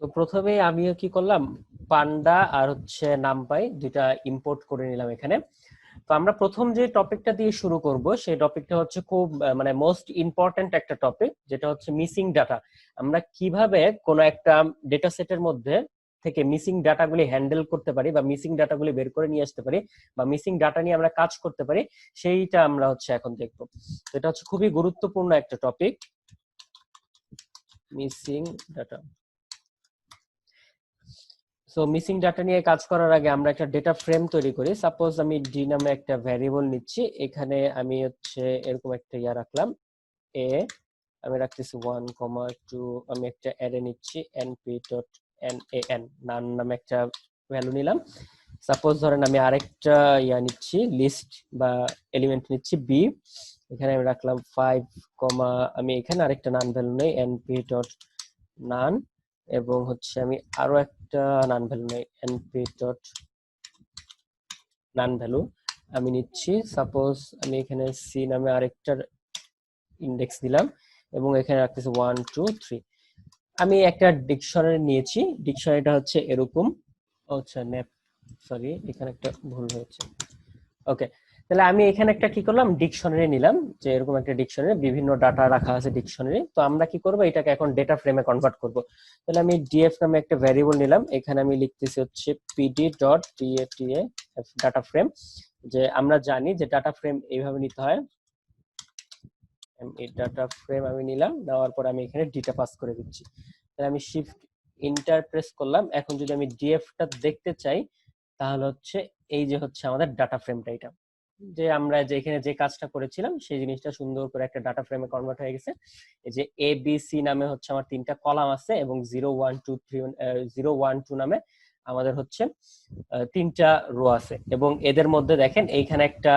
তো প্রথমে আমিও কি করলাম, পান্ডা আর হচ্ছে নামপাই দুইটা ইম্পোর্ট করে নিলাম এখানে। তো আমরা প্রথম যে টপিকটা দিয়ে শুরু করব সেই টপিকটা হচ্ছে খুব মানে মোস্ট ইম্পর্ট্যান্ট একটা টপিক, যেটা হচ্ছে মিসিং ডাটা। আমরা কিভাবে কোনো একটা ডেটা সেটের মধ্যে থেকে মিসিং ডাটাগুলি হ্যান্ডেল করতে পারি বা মিসিং ডাটাগুলি বের করে নিয়ে আসতে পারি বা মিসিং ডাটা নিয়ে আমরা কাজ করতে পারি, সেইটা আমরা হচ্ছে এখন দেখবো। তো এটা হচ্ছে খুবই গুরুত্বপূর্ণ একটা topic, missing data. So missing data নিয়ে কাজ করার আগে আমরা একটা ডেটা ফ্রেম তৈরি করি। সাপোজ আমি ডি নামে একটা ভ্যারিয়েবল নিচ্ছি, এখানে আমি হচ্ছে এরকম একটা রাখলাম এ, আমি রাখতেছি 1,2, আমি একটা অ্যারে নিচ্ছি np.nan, নান নামে একটা ভ্যালু নিলাম। সাপোজ ধরেন আমি আরেকটা নিচ্ছি, লিস্ট বা এলিমেন্ট নিচ্ছি বি, এখানে আমি রাখলাম 5, আমি এখানে আরেকটা নান ভ্যালু নেই np.nan, এবং হচ্ছে আমি আরো একটা নান ভ্যালু নেই np.nan ভ্যালু আমি নিচ্ছি। সাপোজ আমি এখানে সি নামে আরেকটার ইন্ডেক্স দিলাম এবং এখানে রাখতেছি 1, 2, 3। আমি একটা ডিকশনারি নিয়েছি, ডিকশনারিটা হচ্ছে এরকম, আচ্ছা নেপ, সরি এখানে একটা ভুল হয়েছে। ওকে, তাহলে আমি এখানে একটা কি করলাম, ডিকশনারি নিলাম, যে এরকম একটা ডিকশনারি, বিভিন্ন ডাটা রাখা আছে ডিকশনারি। তো আমরা কি করব, এটাকে এখন ডেটা ফ্রেমে কনভার্ট করব। তাহলে আমি ডিএফ নামে একটা ভ্যারিয়েবল নিলাম, এখানে আমি লিখতেছি হচ্ছে pd.data ডাটা ফ্রেম। যে আমরা জানি যে ডাটা ফ্রেম এইভাবে নিতে হয়, এই ডাটা ফ্রেম আমি নিলাম, নেওয়ার পর আমি এখানে ডিটা পাস করে দিচ্ছি। তাহলে আমি শিফট ইন্টার প্রেস করলাম। এখন যদি আমি ডিএফটা দেখতে চাই, তাহলে হচ্ছে এই যে হচ্ছে আমাদের ডাটা ফ্রেমটা, এটা যে আমরা যে এখানে যে কাজটা করেছিলাম সেই জিনিসটা সুন্দর করে একটা ডাটা ফ্রেমে কনভার্ট হয়ে গেছে। এই যে এ বি সি নামে হচ্ছে আমার তিনটা কলাম আছে এবং 0, 1, 2, 3, 0, 1, 2 নামে আমাদের হচ্ছে তিনটা রো আছে, এবং এদের মধ্যে দেখেন এইখানে একটা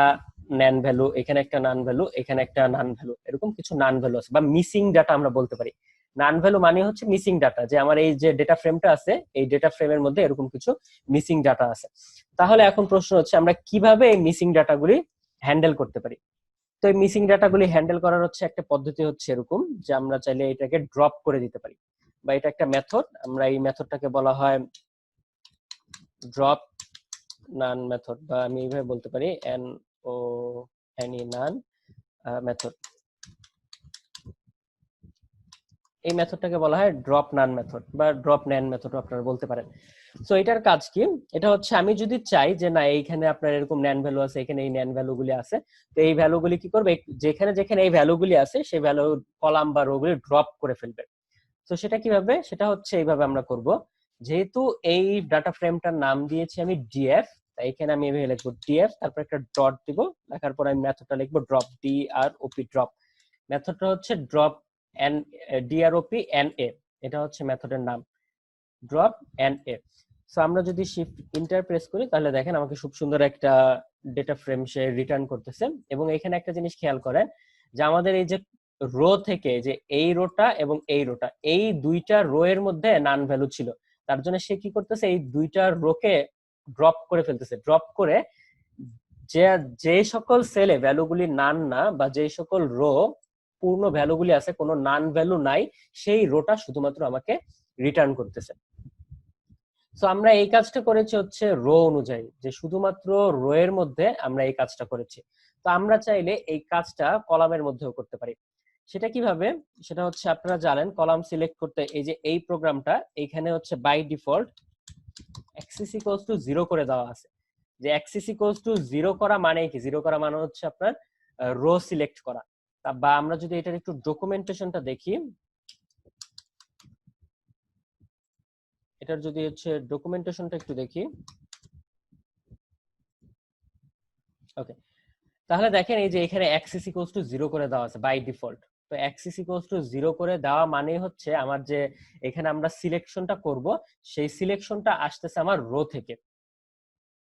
নান ভ্যালু, এখানে একটা নান ভ্যালু, এখানে একটা নান ভ্যালু, এরকম কিছু নান ভ্যালু আছে বা মিসিং ডাটা আমরা বলতে পারি। নান ভ্যালু মানে হচ্ছে মিসিং ডাটা, যে আমার এই যে ডেটা ফ্রেমটা আছে এই ডেটা ফ্রেমের মধ্যে এরকম কিছু মিসিং ডাটা আছে। তাহলে এখন প্রশ্ন হচ্ছে আমরা কিভাবে এই মিসিং ডাটাগুলি হ্যান্ডেল করতে পারি। তো এই মিসিং ডাটাগুলি হ্যান্ডেল করার হচ্ছে একটা পদ্ধতি হচ্ছে এরকম, যে আমরা চাইলে এটাকে ড্রপ করে দিতে পারি, বা এটা একটা মেথড, আমরা এই মেথডটাকে বলা হয় ড্রপ নান মেথড, বা আমি এইভাবে বলতে পারি এন ও এন ই নান মেথড। এই মেথডটাকে বলা হয় ড্রপ নান মেথড বা ড্রপ ন্যান মেথড আপনারা বলতে পারেন। সো এটার কাজ কি, এটা হচ্ছে আমি যদি চাই যে না এইখানে আপনার এরকম ন্যান ভ্যালু আছে, এখানে এই ন্যান ভ্যালুগুলি আছে, তো এই ভ্যালুগুলি কি করবে, যেখানে যেখানে এই ভ্যালুগুলি আছে সেই ভ্যালু কলাম বা রোগুলি ড্রপ করে ফেলবে। তো সেটা কিভাবে, সেটা হচ্ছে এইভাবে আমরা করব। যেহেতু এই ডাটা ফ্রেমটার নাম দিয়েছি আমি ডিএফ, তাই এখানে আমি এভাবে লিখবো ডিএফ, তারপর একটা ডট দিব, লেখার পর আমি মেথডটা লিখবো ড্রপ, ডি আর ওপি ড্রপ। মেথডটা হচ্ছে ড্রপ এন, ডিআরওপি এন এ, এটা হচ্ছে মেথডের নাম, ড্রপ এন এ। সো আমরা যদি শিফট ইন্টার প্রেস করি তাহলে দেখেন আমাকে খুব সুন্দর একটা ডেটা ফ্রেম সে রিটার্ন করতেছে। এবং এখানে একটা জিনিস খেয়াল করেন, যে আমাদের এই যে রো থেকে যে এই রোটা এবং এই রোটা, এই দুইটা রো এর মধ্যে নান ভ্যালু ছিল, তার জন্য সে কি করতেছে, এই দুইটা রোকে ড্রপ করে ফেলতেছে। ড্রপ করে যে যে সকল সেলে ভ্যালুগুলি নান না, বা যে সকল রো পূর্ণ ভ্যালুগুলি আছে, কোনো নান ভ্যালু নাই, সেই রোটা শুধুমাত্র আমাকে রিটার্ন করতেছে। সো আমরা এই কাজটা করেছি হচ্ছে রো অনুযায়ী, যে শুধুমাত্র রো এর মধ্যে আমরা এই কাজটা করেছি। তো আমরা চাইলে এই কাজটা কলামের মধ্যেও করতে পারি। সেটা কিভাবে, সেটা হচ্ছে আপনারা জানেন কলাম সিলেক্ট করতে এই যে এই প্রোগ্রামটা, এইখানে হচ্ছে by default axis equals to 0 করে দেওয়া আছে। যে অ্যাক্সিস ইকুয়ালস টু 0 করা মানে কি, 0 করা মানে হচ্ছে আপনার রো সিলেক্ট করা। বা আমরা যদি এটার একটু ডকুমেন্টেশনটা দেখি, এটার যদি হচ্ছে ডকুমেন্টেশনটা একটু দেখি, ওকে, তাহলে দেখেন এই যে এখানে অ্যাক্সিস ইকুয়ালস টু 0 করে দেওয়া আছে বাই ডিফল্ট। তো অ্যাক্সিস ইকুয়ালস টু 0 করে দেওয়া মানে হচ্ছে আমার যে এখানে আমরা সিলেকশনটা করব, সেই সিলেকশনটা আসতেছে আমার রো থেকে।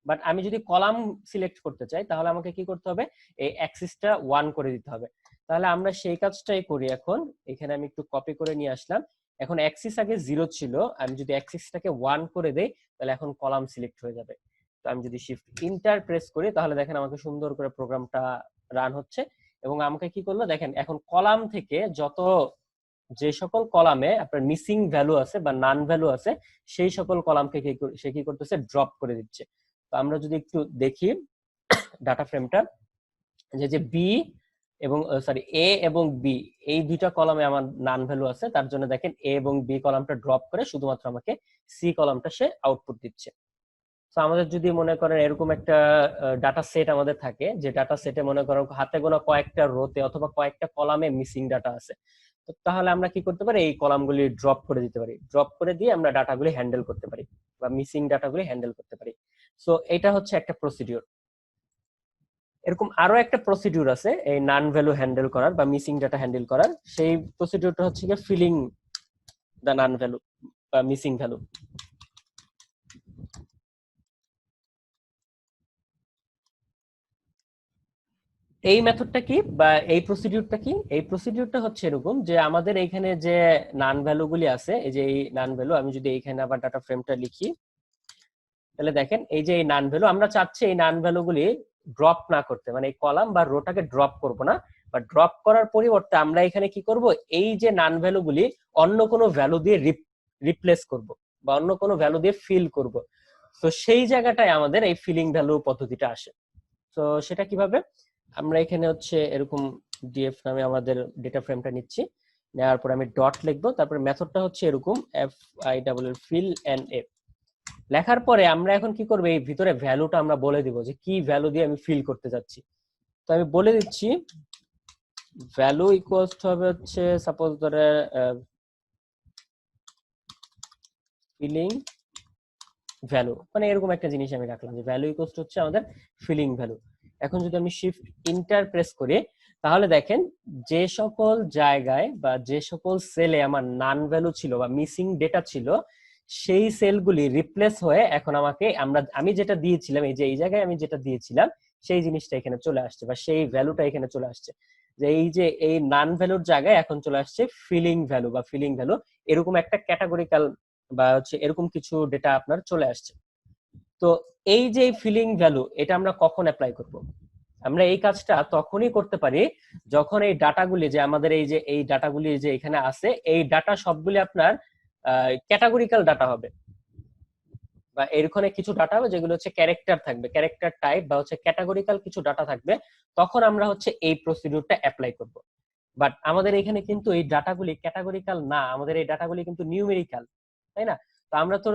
বাট আমি যদি কলাম সিলেক্ট করতে চাই তাহলে আমাকে কি করতে হবে, এই অ্যাক্সিসটা 1 করে দিতে হবে। তাহলে আমরা সেই কাজটাই করি এখন। এখানে আমি একটু কপি করে নিয়ে আসলাম। এখন অ্যাক্সিস আগে 0 ছিল, আমি যদি অ্যাক্সিসটাকে 1 করে দেই তাহলে এখন কলাম সিলেক্ট হয়ে যাবে। তো আমি যদি শিফট ইন্টার প্রেস করি তাহলে দেখেন আমাকে সুন্দর করে প্রোগ্রামটা রান হচ্ছে। এবং আমাকে কি করলো দেখেন, এখন কলাম থেকে যত যে সকল কলামে আপনার মিসিং ভ্যালু আছে বা নান ভ্যালু আছে সেই সকল কলামকে সে কি করতেছে, ড্রপ করে দিচ্ছে। তো আমরা যদি একটু দেখি ডাটা ফ্রেমটা, যে বি এবং সরি এ এবং বি এই দুইটা কলামে আমার নান ভ্যালু আছে, তার জন্য দেখেন এ এবং বি কলামটা ড্রপ করে শুধুমাত্র আমাকে সি কলামটা সে আউটপুট দিচ্ছে। তো আমাদের যদি মনে করেন এরকম একটা ডাটা সেট আমাদের থাকে, যে ডাটা সেটে মনে করেন হাতে গোনা কয়েকটা রোতে অথবা কয়েকটা কলামে মিসিং ডাটা আছে, তো তাহলে আমরা কি করতে পারি, এই কলামগুলি ড্রপ করে দিতে পারি। ড্রপ করে দিয়ে আমরা ডাটাগুলি হ্যান্ডেল করতে পারি বা মিসিং ডাটাগুলি হ্যান্ডেল করতে পারি। সো এটা হচ্ছে একটা প্রসিডিউর। এরকম আরো একটা প্রসিডিউর আছে এই নান ভ্যালু হ্যান্ডেল করার বা মিসিং ডাটা হ্যান্ডেল করার। সেই প্রসিডিউরটা হচ্ছে কি ফিলিং দ্য নান ভ্যালু বা মিসিং ভ্যালু। এই মেথডটা কি বা এই প্রসিডিউরটা কি? এই প্রসিডিউরটা হচ্ছে এরকম যে আমাদের এইখানে যে নান ভ্যালু গুলি আছে, এই যে এই নান ভ্যালু, আমি যদি এইখানে আবার ডাটা ফ্রেমটা লিখি, তাহলে দেখেন এই যে এই নান ভ্যালু, আমরা চাচ্ছি এই নান ভ্যালু গুলি ড্রপ না করতে, মানে এই কলাম বা রোটাকে ড্রপ করব না, বা ড্রপ করার পরিবর্তে আমরা এখানে কি করব, এই যে নান ভ্যালু গুলি অন্য কোনো ভ্যালু দিয়ে রিপ্লেস করব বা অন্য কোনো ভ্যালু দিয়ে ফিল করব। তো সেই জায়গাটায় আমাদের এই ফিলিং ভ্যালু পদ্ধতিটা আসে। তো সেটা কিভাবে, আমরা এখানে হচ্ছে এরকম ডিএফ নামে আমাদের ডেটা ফ্রেমটা নিচ্ছি, নেওয়ার পর আমি ডট লিখবো, তারপর মেথডটা হচ্ছে এরকম F I double fill and F. লেখার পরে আমরা এখন কি করব, এই ভিতরে ভ্যালুটা আমরা বলে দিব যে কি ভ্যালু দিয়ে আমি ফিল করতে যাচ্ছি। তো আমি বলে দিচ্ছি ভ্যালু ইকুয়ালস টু হবে হচ্ছে সাপোজ ধরে ফিলিং ভ্যালু, মানে এরকম একটা জিনিস আমি রাখলাম যে ভ্যালু ইকুয়ালস টু হচ্ছে আমাদের ফিলিং ভ্যালু। এখন যদি আমি শিফট ইন্টার প্রেস করি, তাহলে দেখেন যে সকল জায়গায় বা যে সকল সেলে আমার নান ভ্যালু ছিল বা মিসিং ডেটা ছিল, সেই সেলগুলি রিপ্লেস হয়ে এখন আমাকে আমি যেটা দিয়েছিলাম, এই যে এই জায়গায় আমি যেটা দিয়েছিলাম সেই জিনিসটা এখানে চলে আসছে বা সেই ভ্যালুটা এখানে চলে আসছে। যে এই যে এই নান ভ্যালুর জায়গায় এখন চলে আসছে ফিলিং ভ্যালু বা ফিলিং ভ্যালু, এরকম একটা ক্যাটাগরিক্যাল বা হচ্ছে এরকম কিছু ডেটা আপনার চলে আসছে। তো এই যে ফিলিং ভ্যালু, এটা আমরা কখন অ্যাপ্লাই করব? আমরা এই কাজটা তখনই করতে পারি যখন এই ডাটাগুলি, যে আমাদের এই যে এই ডাটাগুলি যে এখানে আছে, এই ডাটা সবগুলি আপনার ক্যাটাগরিক্যাল ডাটা হবে, বা এরখানে কিছু ডাটা হবে যেগুলো হচ্ছে ক্যারেক্টার থাকবে, ক্যারেক্টার টাইপ বা হচ্ছে ক্যাটাগরিক্যাল কিছু ডাটা থাকবে, তখন আমরা হচ্ছে এই প্রসিডিউরটা অ্যাপ্লাই করব। বাট আমাদের এখানে কিন্তু এই ডাটাগুলি ক্যাটাগরিক্যাল না, আমাদের এই ডাটাগুলি কিন্তু নিউমেরিক্যাল, তাই না? তো আমরা তো,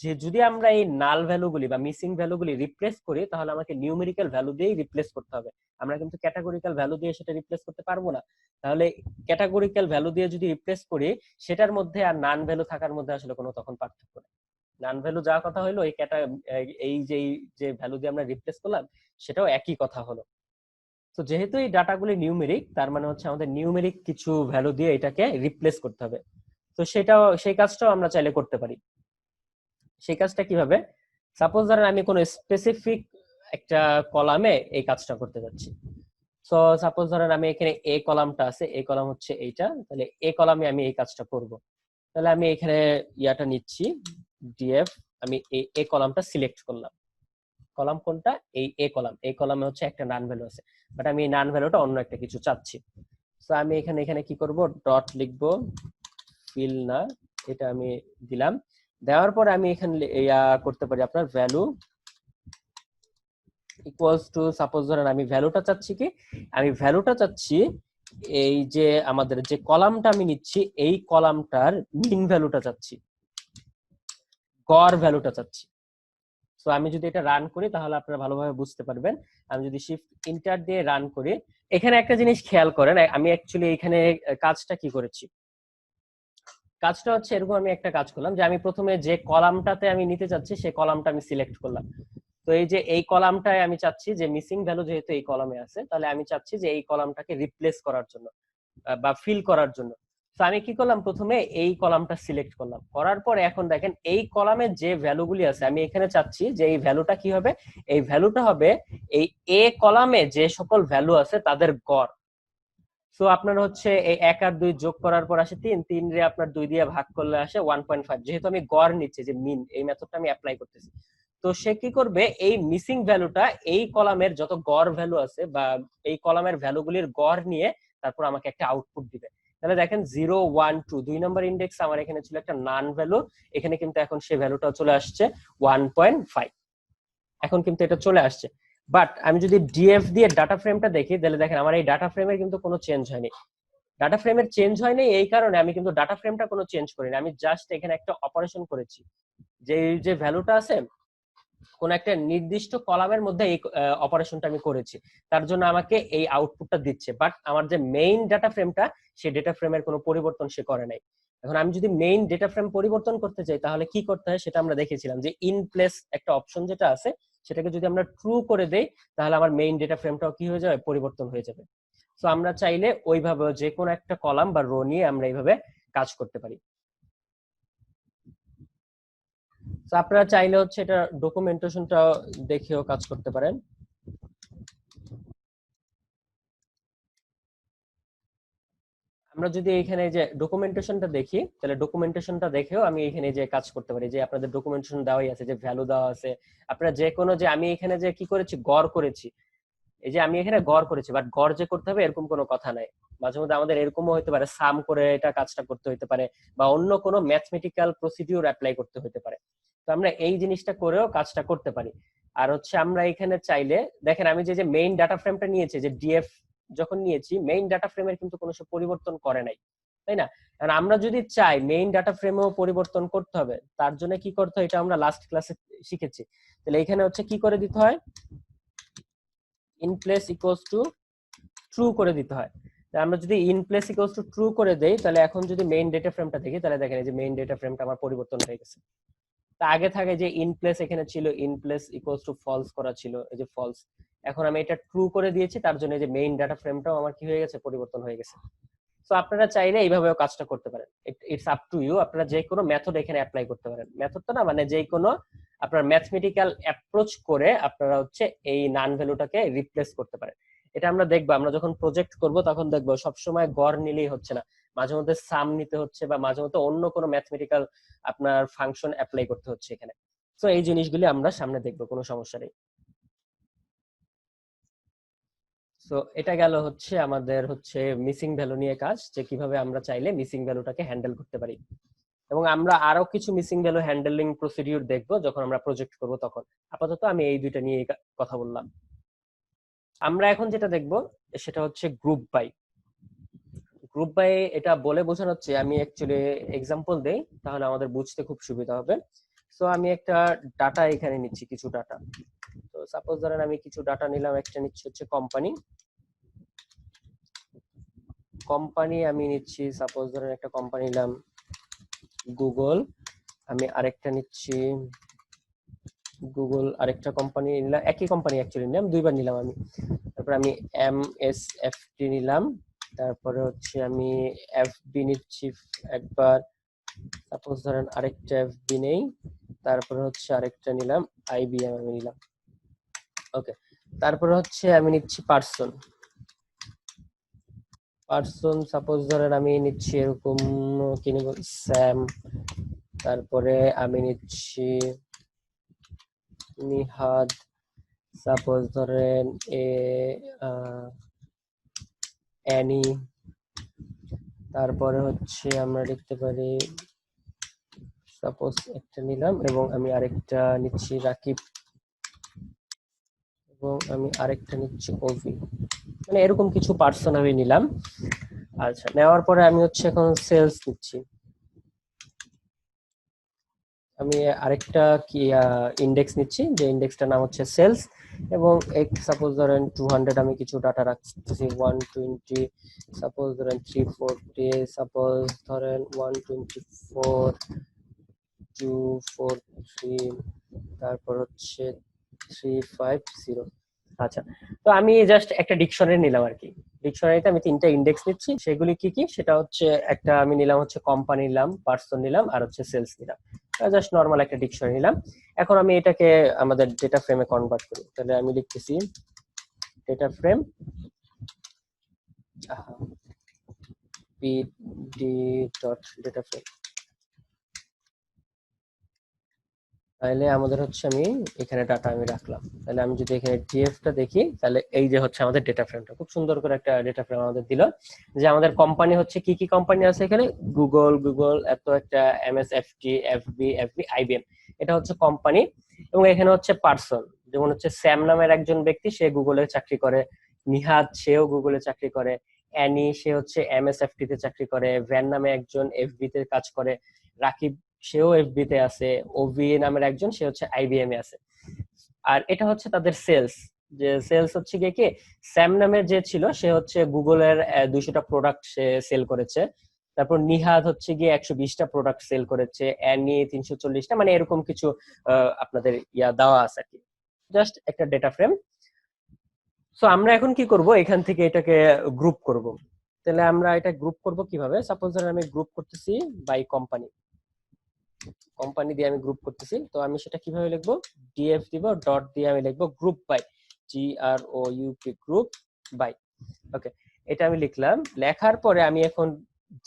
যে যদি আমরা এই নাল ভ্যালুগুলি বা মিসিং ভ্যালুগুলি রিপ্লেস করি, তাহলে আমাকে নিউমেরিক্যাল ভ্যালু দিয়েই রিপ্লেস করতে হবে। আমরা কিন্তু ক্যাটাগরিক্যাল ভ্যালু দিয়ে সেটা রিপ্লেস করতে পারবো না। তাহলে ক্যাটাগরিক্যাল ভ্যালু দিয়ে যদি রিপ্লেস করি, সেটার মধ্যে আর নান ভ্যালু থাকার মধ্যে আসলে কোনো তখন পার্থক্য নেই। নান ভ্যালু যাওয়ার কথা হলো এই যে ভ্যালু দিয়ে আমরা রিপ্লেস করলাম, সেটাও একই কথা হলো। তো যেহেতু এই ডাটাগুলি নিউমেরিক, তার মানে হচ্ছে আমাদের নিউমেরিক কিছু ভ্যালু দিয়ে এটাকে রিপ্লেস করতে হবে। তো সেই কাজটাও আমরা চাইলে করতে পারি। সেই কাজটা কিভাবে, সাপোজ ধরেন আমি কোনো স্পেসিফিক একটা কলামে এই কাজটা করতে যাচ্ছি। সো সাপোজ ধরেন আমি এখানে এ কলামটা আছে, এ কলাম হচ্ছে এইটা, তাহলে এ কলামে আমি এই কাজটা করব। তাহলে আমি এখানে ইয়াটা নিচ্ছি ডিএফ, আমি এই এ কলামটা সিলেক্ট করলাম। কলাম কোনটা, এই এ কলাম, এই কলামে হচ্ছে একটা নান ভ্যালু আছে, বাট আমি এই নান ভ্যালুটা অন্য একটা কিছু চাচ্ছি। তো আমি এখানে কি করব, ডট লিখবো, ফিল না, এটা আমি দিলাম। দেওয়ার পরে আমি এখানে ইয়া করতে পারি আপনার ভ্যালু ইকুয়ালস টু, সাপোজ ধরেন আমি ভ্যালুটা চাচ্ছি কি, আমি ভ্যালুটা চাচ্ছি এই যে আমাদের যে কলামটা আমি নিচ্ছি, এই কলামটার মিন ভ্যালুটা চাচ্ছি, গড় ভ্যালুটা চাচ্ছি। সো আমি যদি এটা রান করি তাহলে আপনারা ভালোভাবে বুঝতে পারবেন। আমি যদি শিফট ইন্টার দিয়ে রান করি, এখানে একটা জিনিস খেয়াল করেন, আমি অ্যাকচুয়ালি এখানে কাজটা কি করেছি, কাজটা হচ্ছে এরকম, আমি একটা কাজ করলাম যে আমি প্রথমে যে কলামটাতে আমি নিতে চাচ্ছি সেই কলামটা আমি সিলেক্ট করলাম। তো এই যে এই কলামটায় আমি চাচ্ছি যে মিসিং ভ্যালু যেহেতু এই কলামে আছে, তাহলে আমি চাচ্ছি যে এই কলামটাকে রিপ্লেস করার জন্য বা ফিল করার জন্য। তো আমি কি করলাম, প্রথমে এই কলামটা সিলেক্ট করলাম, করার পরে এখন দেখেন এই কলামে যে ভ্যালুগুলি আছে, আমি এখানে চাচ্ছি যে এই ভ্যালুটা কি হবে, এই ভ্যালুটা হবে এই এ কলামে যে সকল ভ্যালু আছে তাদের গড়। সো আপনার হচ্ছে এই 1 আর 2 যোগ করার পর আসে 3, 3 রে আপনার 2 দিয়ে ভাগ করলে আসে 1.5। যেহেতু আমি গড় নিচ্ছি, যে মিন, এই মেথডটা আমি অ্যাপ্লাই করতেছি, তো সে কি করবে, এই মিসিং ভ্যালুটা এই কলামের যত গড় ভ্যালু আছে বা এই কলামের ভ্যালুগুলির গড় নিয়ে তারপর আমাকে একটা আউটপুট দিবে। তাহলে দেখেন 0 1 2 2 নম্বর ইন্ডেক্স আমার এখানে ছিল একটা নান ভ্যালু, এখানে কিন্তু এখন সেই ভ্যালুটা চলে আসছে 1.5, এখন কিন্তু এটা চলে আসছে। বাট আমি যদি ডিএফ দিয়ে ডাটা ফ্রেমটা দেখি তাহলে দেখেন আমার এই ডাটা ফ্রেমের কিন্তু কোনো চেঞ্জ হয়নি। ডাটা ফ্রেমের চেঞ্জ হয়নি এই কারণে আমি কিন্তু ডাটা ফ্রেমটা কোনো চেঞ্জ করিনি, আমি জাস্ট এখানে একটা অপারেশন করেছি, যে ভ্যালুটা আছে কোন একটা নির্দিষ্ট কলামের মধ্যে এই অপারেশনটা আমি করেছি, তার জন্য আমাকে এই আউটপুটটা দিচ্ছে। বাট আমার যে মেইন ডাটা ফ্রেমটা, সেই ডেটা ফ্রেমের কোনো পরিবর্তন সে করে নাই। এখন আমি যদি মেইন ডেটা ফ্রেম পরিবর্তন করতে চাই তাহলে কি করতে হয় সেটা আমরা দেখেছিলাম, যে ইন প্লেস একটা অপশন যেটা আছে সেটাকে যদি আমরা ট্রু করে দেই তাহলে আমার মেইন ডেটা ফ্রেমটাও কি হয়ে যাবে, পরিবর্তন হয়ে যাবে। তো আমরা চাইলে ওইভাবে যে কোনো একটা কলাম বা রো নিয়ে আমরা এইভাবে কাজ করতে পারি। তো আপনারা চাইলে হচ্ছে এটা ডকুমেন্টেশনটা দেখেও কাজ করতে পারেন। আমরা যদি এখানে যে ডকুমেন্টেশনটা দেখি তাহলে ডকুমেন্টেশনটা দেখেও আমি এখানে যে কাজ করতে পারি, যে আপনাদের ডকুমেন্টেশন দেওয়াই আছে, যে ভ্যালু দেওয়া আছে। আপনারা যে কোনো, যে আমি এখানে যে কি করেছি, গড় করেছি, এই যে আমি এখানে গড় করেছি, বাট গড় যে করতে হবে এরকম কোনো কথা নাই। মাঝে মধ্যে আমাদের এরকমও হতে পারে সাম করে এটা কাজটা করতে হতে পারে, বা অন্য কোনো ম্যাথমেটিক্যাল প্রসিডিউর অ্যাপ্লাই করতে হতে পারে। তো আমরা এই জিনিসটা করেও কাজটা করতে পারি। আর হচ্ছে আমরা এখানে চাইলে দেখেন আমি যে মেইন ডাটা ফ্রেমটা নিয়েছি, যে ডিএফ যখন নিয়েছি মেইন ডাটা ফ্রেমের কিন্তু কোনো সে পরিবর্তন করে নাই, তাই না? আর আমরা যদি চাই মেইন ডাটা ফ্রেমেও পরিবর্তন করতে হবে, তার জন্য কি করতে হয় এটা আমরা লাস্ট ক্লাসে শিখেছি। তাহলে এখানে হচ্ছে কি করে দিতে হয়, in place equals two true করে দিতে হয়। আমরা যদি in place equals two true করে দেই তাহলে এখন যদি মেইন ডেটা ফ্রেমটা দেখি তাহলে দেখেন এই যে মেইন ডেটা ফ্রেমটা আমার পরিবর্তন হয়ে গেছে। তা আগে থাকে যে ইন প্লেস এখানে ছিল, in place equals to false করা ছিল, এই যে ফলস। এখন আমি এটা ট্রু করে দিয়েছি, তার জন্য এই যে মেইন ডাটা ফ্রেমটাও আমার কি হয়ে গেছে, পরিবর্তন হয়ে গেছে। তো আপনারা চাইলে এইভাবেও কাজটা করতে পারেন, ইটস আপ টু ইউ। আপনারা যে কোনো মেথড এখানে অ্যাপ্লাই করতে পারেন, মেথড তো না মানে যে কোনো আপনার ম্যাথমেটিক্যাল অ্যাপ্রোচ করে আপনারা হচ্ছে এই নান ভ্যালুটাকে রিপ্লেস করতে পারেন। এটা আমরা দেখবো, আমরা যখন প্রজেক্ট করব তখন দেখবো সবসময় গড় নিলেই হচ্ছে না, মাঝে মধ্যে সাম নিতে হচ্ছে, বা মাঝে মধ্যে অন্য কোনো ম্যাথমেটিক্যাল আপনার ফাংশন অ্যাপ্লাই করতে হচ্ছে এখানে। তো এই জিনিসগুলি আমরা সামনে দেখবো, কোনো সমস্যা নেই। সো এটা গেল হচ্ছে আমাদের হচ্ছে মিসিং ভ্যালু নিয়ে কাজ, যে কিভাবে আমরা চাইলে মিসিং ভ্যালুটাকে হ্যান্ডেল করতে পারি। এবং আমরা আরো কিছু মিসিং ভ্যালু হ্যান্ডেলিং প্রসিডিউর দেখবো যখন আমরা প্রজেক্ট করব তখন। আপাতত আমি এই দুইটা নিয়ে কথা বললাম। আমরা এখন যেটা দেখবো সেটা হচ্ছে গ্রুপ বাই। গ্রুপ বাই এটা বলে বোঝানো হচ্ছে, আমি অ্যাকচুয়ালি এক্সাম্পল দেই তাহলে আমাদের বুঝতে খুব সুবিধা হবে। সো আমি একটা ডাটা এখানে নিচ্ছি, কিছু ডাটা। তো সাপোজ ধরেন আমি কিছু ডাটা নিলাম, একটা নিচ্ছি হচ্ছে কোম্পানি, আমি নিচ্ছি সাপোজ ধরেন একটা কোম্পানি নিলাম গুগল, আমি আরেকটা নিচ্ছি গুগল, আরেকটা কোম্পানি নিলাম, একই কোম্পানি অ্যাকচুয়ালি নিলাম, দুইবার নিলাম আমি। তারপর আমি MSFT নিলাম, তারপরে হচ্ছে আমি FB নিচ্ছি একবার, সাপোজ ধরেন আরেকটা FB নেই, তারপরে হচ্ছে আরেকটা নিলাম IBM আমি নিলাম। ওকে, তারপরে হচ্ছে আমি নিচ্ছি পার্সন, সাপোজ ধরেন আমি নিচ্ছি এরকম কি নিব, স্যাম। তারপরে আমি নিচ্ছি নিহাদ, সাপোজ ধরেন অ্যানি। তারপরে হচ্ছে আমরা লিখতে পারি সাপোজ একটা নিলাম, এবং আমি আরেকটা নিচ্ছি রাকিব, এবং আমি আরেকটা নিচ্ছি ওভি। মানে এরকম কিছু পার্সন আমি নিলাম। আচ্ছা, নেওয়ার পরে আমি হচ্ছে এখন সেলস নিচ্ছি, আমি আরেকটা কি ইন্ডেক্স নিচ্ছি, যে ইন্ডেক্সটার নাম হচ্ছে সেলস। এবং সাপোজ ধরেন 200 আমি কিছু ডাটা রাখতেছি, 120, সাপোজ ধরেন 340, সাপোজ ধরেন 124, 243, তারপর হচ্ছে 350। আচ্ছা, তো আমি জাস্ট একটা ডিকশনারি নিলাম আর কি। ডিকশনারিতে আমি 3টা ইন্ডেক্স নিচ্ছি, সেগুলি কি কি সেটা হচ্ছে, একটা আমি নিলাম হচ্ছে কোম্পানি নিলাম, পার্সন নিলাম, আর হচ্ছে সেলস নিলাম। জাস্ট নর্মাল একটা ডিকশনারি নিলাম। এখন আমি এটাকে আমাদের ডেটা ফ্রেমে কনভার্ট করি, তাহলে আমি লিখতেছি data frame pd dot data frame. তাহলে আমাদের হচ্ছে আমি এখানে ডাটা আমি রাখলাম, তাহলে আমি যদি এখানে ডিএফটা দেখি তাহলে এই যে হচ্ছে আমাদের ডেটা ফ্রেমটা খুব সুন্দর করে একটা ডেটা ফ্রেম আমাদের দিল, যে আমাদের কোম্পানি হচ্ছে কি কি কোম্পানি আছে এখানে, গুগল এত একটা, এমএসএফটি, এফবি, আইবিএম, এটা হচ্ছে কোম্পানি। এবং এখানে হচ্ছে পার্সন, যেমন হচ্ছে স্যাম নামের একজন ব্যক্তি, সে গুগলে চাকরি করে, নিহাদ সেও গুগলে চাকরি করে, অ্যানি সে হচ্ছে এমএসএফটি তে চাকরি করে, ভ্যান নামে একজন এফবি তে কাজ করে, রাকিব সেও এফবি তে আছে, ওভি নামের একজন সে হচ্ছে আইবিএম এ আছে। আর এটা হচ্ছে তাদের সেলস, যে সেলস হচ্ছে গিয়ে কি, স্যাম নামের যে ছিল সে হচ্ছে গুগলের 200টা প্রোডাক্ট সে সেল করেছে, তারপর নিহাদ হচ্ছে গিয়ে 120টা প্রোডাক্ট সেল করেছে, অ্যানি 340টা, মানে এরকম কিছু আপনাদের দেওয়া আছে আর কি, জাস্ট একটা ডেটা ফ্রেম। সো আমরা এখন কি করব, এখান থেকে এটাকে গ্রুপ করব। তাহলে আমরা এটা গ্রুপ করব কিভাবে, সাপোজ ধরেন আমি গ্রুপ করতেছি বাই কোম্পানি, কোম্পানি দিয়ে আমি গ্রুপ করতেছি, তো আমি সেটা কিভাবে লিখবো, ডিএফ দিব, ডট দিয়ে আমি লিখবো group by, GROUP, group by. Okay, এটা আমি লিখলাম, লেখার পরে আমি এখন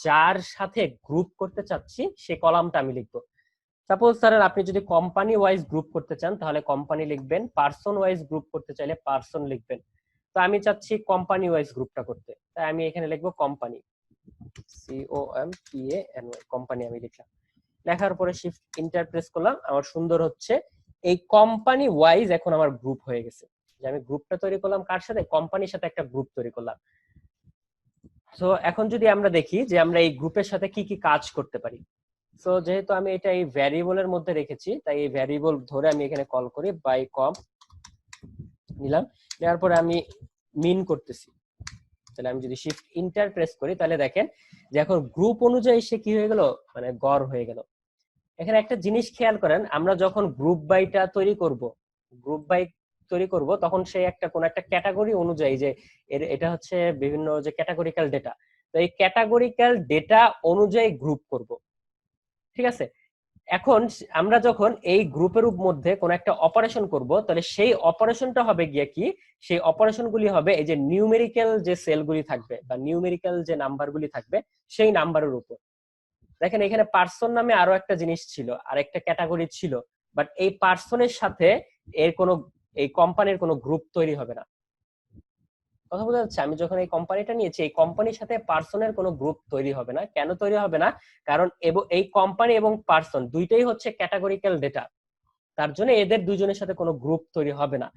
যার সাথে গ্রুপ করতে চাচ্ছি সেই কলামটা আমি লিখবো। সাপোজ ধরেন আপনি যদি কোম্পানি ওয়াইজ গ্রুপ করতে চান তাহলে কোম্পানি লিখবেন, পার্সন ওয়াইজ গ্রুপ করতে চাইলে পার্সন লিখবেন। তো আমি চাচ্ছি কোম্পানি ওয়াইজ গ্রুপটা করতে, তাই আমি এখানে লিখবো কোম্পানি, COMPANY, কোম্পানি আমি লিখলাম। লেখার পরে শিফট ইন্টার প্রেস করলাম, আমার সুন্দর হচ্ছে এই কোম্পানি ওয়াইজ এখন আমার গ্রুপ হয়ে গেছে, যে আমি গ্রুপটা তৈরি করলাম কার সাথে, কোম্পানির সাথে একটা গ্রুপ তৈরি করলাম। তো এখন যদি আমরা দেখি যে আমরা এই গ্রুপের সাথে কি কি কাজ করতে পারি, সো যেহেতু আমি এটা এই ভ্যারিয়েবলের মধ্যে রেখেছি, তাই এই ভ্যারিয়েবল ধরে আমি এখানে কল করি, বাই কম নিলাম, নেওয়ার পরে আমি মিন করতেছি। তাহলে আমি যদি শিফট ইন্টার প্রেস করি তাহলে দেখেন যে এখন গ্রুপ অনুযায়ী সে কি হয়ে গেল, মানে গড় হয়ে গেল। এখানে একটা জিনিস খেয়াল করেন, আমরা যখন গ্রুপ বাইটা তৈরি করব, গ্রুপ বাই তৈরি করব, তখন সে একটা কোন একটা ক্যাটাগরি অনুযায়ী, যে এটা হচ্ছে বিভিন্ন যে ক্যাটাগরিক্যাল ডেটা, তো এই ক্যাটাগরিক্যাল ডেটা অনুযায়ী গ্রুপ করব, ঠিক আছে। এখন আমরা যখন এই গ্রুপের মধ্যে কোন একটা অপারেশন করব, তাহলে সেই অপারেশনটা হবে গিয়ে কি, সেই অপারেশন গুলি হবে এই যে নিউমেরিক্যাল যে সেলগুলি থাকবে বা নিউমেরিক্যাল যে নাম্বারগুলি থাকবে সেই নাম্বারের উপর। দেখেন এখানে পার্সন নামে আরো একটা জিনিস ছিল, আর একটা ক্যাটাগরি ছিল, বাট এই পার্সনের সাথে এর কোনো, এই কোম্পানির কোনো গ্রুপ তৈরি হবে না। কথা বোঝা যাচ্ছে, আমি যখন এই কোম্পানিটা নিয়েছি এই কোম্পানির সাথে পার্সনের কোনো গ্রুপ তৈরি হবে না। কেন তৈরি হবে না, কারণ এই কোম্পানি এবং পার্সন দুইটাই হচ্ছে ক্যাটাগরিক্যাল ডেটা, তার জন্য এদের দুইজনের সাথে কোনো গ্রুপ তৈরি হবে না।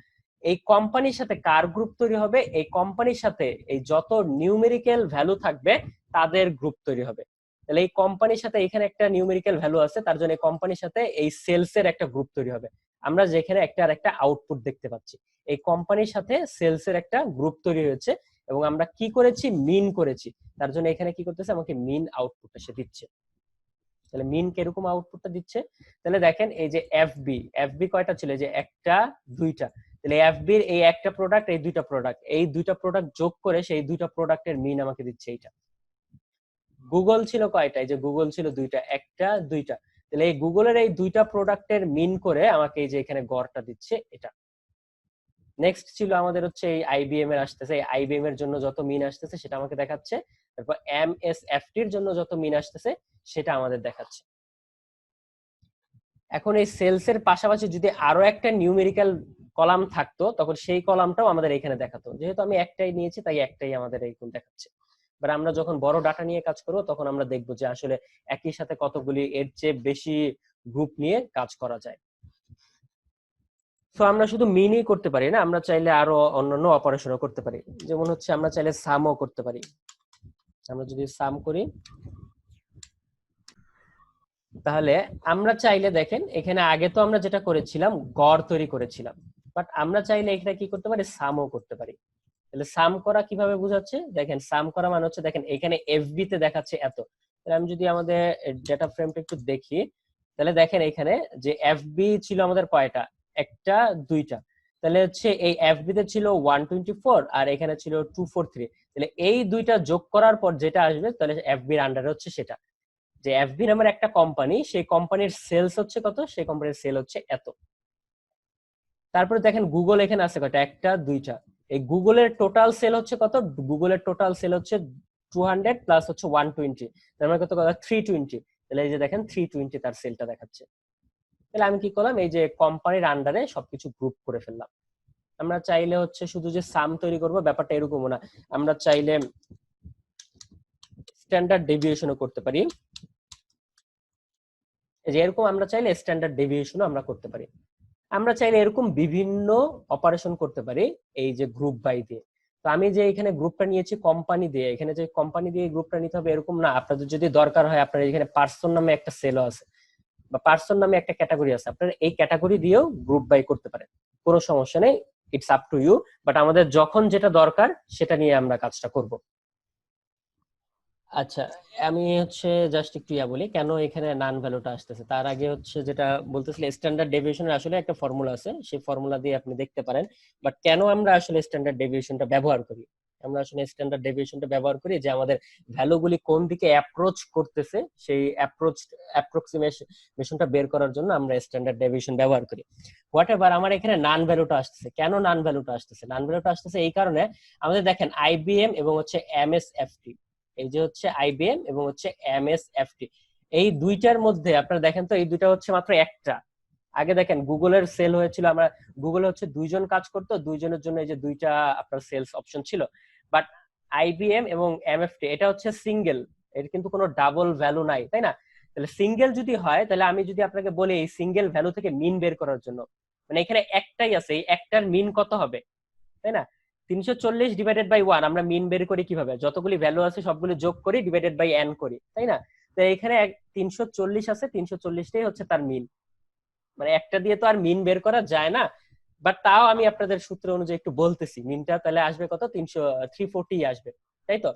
এই কোম্পানির সাথে কার গ্রুপ তৈরি হবে, এই কোম্পানির সাথে এই যত নিউমেরিক্যাল ভ্যালু থাকবে তাদের গ্রুপ তৈরি হবে। তাহলে এই কোম্পানির সাথে এখানে একটা নিউমেরিক্যাল ভ্যালু আছে, তার জন্য এই কোম্পানির সাথে এই সেলস এর একটা গ্রুপ তৈরি হবে। আমরা যেখানে একটা আর একটা আউটপুট দেখতে পাচ্ছি, এই কোম্পানির সাথে সেলস এর একটা গ্রুপ তৈরি হয়েছে, এবং আমরা কি করেছি, মিন করেছি, তার জন্য এখানে কি করতেছে, আমাকে মিন আউটপুটটা সে দিচ্ছে। তাহলে মিন কিরকম আউটপুটটা দিচ্ছে, তাহলে দেখেন এই যে এফবি কয়টা ছিল, যে একটা, দুইটা, তাহলে এফবির এই একটা প্রোডাক্ট, এই দুইটা প্রোডাক্ট যোগ করে সেই দুইটা প্রোডাক্টের মিন আমাকে দিচ্ছে এইটা। গুগল ছিল কয়টা, এই যে গুগল ছিল দুইটা, একটা, দুইটা, তাহলে এই গুগলের এই দুইটা প্রোডাক্টের মিন করে আমাকে এই যে এখানে গড়টা দিচ্ছে এটা। নেক্সট ছিল আমাদের হচ্ছে এই আইবিএম এর আসতেছে, এই আইবিএম এর জন্য যত মিন আসতেছে সেটা আমাকে দেখাচ্ছে, তারপর এমএসএফটি এর জন্য যত মিন আসতেছে সেটা আমাদের দেখাচ্ছে। এখন এই সেলস এর পাশাপাশি যদি আরো একটা নিউমেরিক্যাল কলাম থাকতো তখন সেই কলামটাও আমাদের এখানে দেখাতো, যেহেতু আমি একটাই নিয়েছি তাই একটাই আমাদের এইরকম দেখাচ্ছে। বাট আমরা যখন বড় ডাটা নিয়ে কাজ করব তখন আমরা দেখবো যে আসলে একই সাথে কতগুলি এর চেয়ে বেশি গ্রুপ নিয়ে কাজ করা যায়। তো আমরা শুধু মিনই করতে পারি না, আমরা চাইলে আরো অন্যান্য অপারেশনও করতে পারি, যেমন হচ্ছে আমরা চাইলে সামও করতে পারি। আমরা যদি সাম করি তাহলে আমরা চাইলে দেখেন এখানে আগে তো আমরা যেটা করেছিলাম গড় তৈরি করেছিলাম, বাট আমরা চাইলে এখানে কি করতে পারি, সামও করতে পারি। তাহলে সাম করা কিভাবে বোঝাচ্ছে, দেখেন সাম করা মানে হচ্ছে, দেখেন এখানে এফবি তে দেখাচ্ছে এত, তাহলে আমি যদি আমাদের ডেটা ফ্রেমটা একটু দেখি, তাহলে দেখেন এখানে যে এফবি ছিল আমাদের কয়টা, একটা, দুইটা, তাহলে হচ্ছে এই এফবি তে ছিল 124 আর এখানে ছিল 243, তাহলে এই দুইটা যোগ করার পর যেটা আসবে তাহলে এফবির আন্ডারে হচ্ছে সেটা, যে এফবি নামের একটা কোম্পানি, সেই কোম্পানির সেলস হচ্ছে কত, সেই কোম্পানির সেল হচ্ছে এত। তারপরে দেখেন গুগল এখানে আছে কয়টা, একটা, দুইটা, এই গুগলের টোটাল সেল হচ্ছে কত, গুগলের টোটাল সেল হচ্ছে 200 প্লাস হচ্ছে 120, তার মানে কত, 320, তাহলে এই যে দেখেন 320 তার সেলটা দেখাচ্ছে। তাহলে আমি কি করলাম, এই যে কোম্পানির আন্ডারে সবকিছু গ্রুপ করে ফেললাম। আমরা চাইলে হচ্ছে শুধু যে সাম তৈরি করব ব্যাপারটা এরকমও না, আমরা চাইলে স্ট্যান্ডার্ড ডেভিয়েশনও করতে পারি। যে এরকম আমরা চাইলে স্ট্যান্ডার্ড ডেভিয়েশনও আমরা করতে পারি। আমরা চাইলে এরকম বিভিন্ন অপারেশন করতে পারি এই যে গ্রুপ বাই দিয়ে। তো আমি যে এখানে গ্রুপটা নিয়েছি কোম্পানি দিয়ে, এখানে যে কোম্পানি দিয়ে গ্রুপটা নিতে হবে এরকম না। আপনাদের যদি দরকার হয়, আপনার এখানে পার্সন নামে একটা সেলও আছে বা পার্সন নামে একটা ক্যাটাগরি আছে, আপনারা এই ক্যাটাগরি দিয়েও গ্রুপ বাই করতে পারেন, কোনো সমস্যা নেই, it's up to you. But আমাদের যখন যেটা দরকার সেটা নিয়ে আমরা কাজটা করব। আচ্ছা, আমি হচ্ছে জাস্ট একটু বলি কেন এখানে নান ভ্যালুটা আসতেছে। তার আগে হচ্ছে যেটা বলতেছিলে, স্ট্যান্ডার্ড ডেভিয়েশনের আসলে একটা ফর্মুলা আছে, সেই ফর্মুলা দিয়ে আপনি দেখতে পারেন। বাট কেন আমরা আসলে স্ট্যান্ডার্ড ডেভিয়েশনটা ব্যবহার করি? আমরা আসলে স্ট্যান্ডার্ড ডেভিয়েশনটা ব্যবহার করি যে আমাদের ভ্যালুগুলি কোন দিকে অ্যাপ্রোচ করতেছে, সেই অ্যাপ্রক্সিমেশনটা বের করার জন্য আমরা স্ট্যান্ডার্ড ডেভিয়েশন ব্যবহার করি। হোয়াট এভার, আমার এখানে নান ভ্যালুটা আসতেছে। কেন নান ভ্যালুটা আসতেছে? নান ভ্যালুটা আসতেছে এই কারণে, আমাদের দেখেন আইবিএম এবং হচ্ছে এমএসএফটি, এই যে হচ্ছে আইবিএম এবং হচ্ছে এমএসএফটি, এই দুইটার মধ্যে আপনারা দেখেন তো এই দুইটা হচ্ছে মাত্র একটা। আগে দেখেন গুগলের সেল হয়েছিল, আমরা গুগলে হচ্ছে দুইজন কাজ করতো, দুইজনের জন্য এই যে দুইটা আপনার সেলস অপশন ছিল। বাট আইবিএম এবং এমএফটি এটা হচ্ছে সিঙ্গেল, এর কিন্তু কোনো ডাবল ভ্যালু নাই, তাই না? তাহলে সিঙ্গেল যদি হয়, তাহলে আমি যদি আপনাকে বলি এই সিঙ্গেল ভ্যালু থেকে মিন বের করার জন্য, মানে এখানে একটাই আছে, এই একটার মিন কত হবে, তাই না? 340 ডিভাইডেড বাই 1 আমরা মিন বের করি কিভাবে? যতগুলি ভ্যালু আছে সবগুলি যোগ করি, ডিভাইডেড বাই n করি, তাই না? তো এখানে 340 আছে, 340টাই হচ্ছে তার মিন। মানে একটা দিয়ে তো আর মিন বের করা যায় না, বাট তাও আমি আপনাদের সূত্র অনুযায়ী একটু বলতেছি, মিনটা তাহলে আসবে কত? 340 আসবে, তাই তো?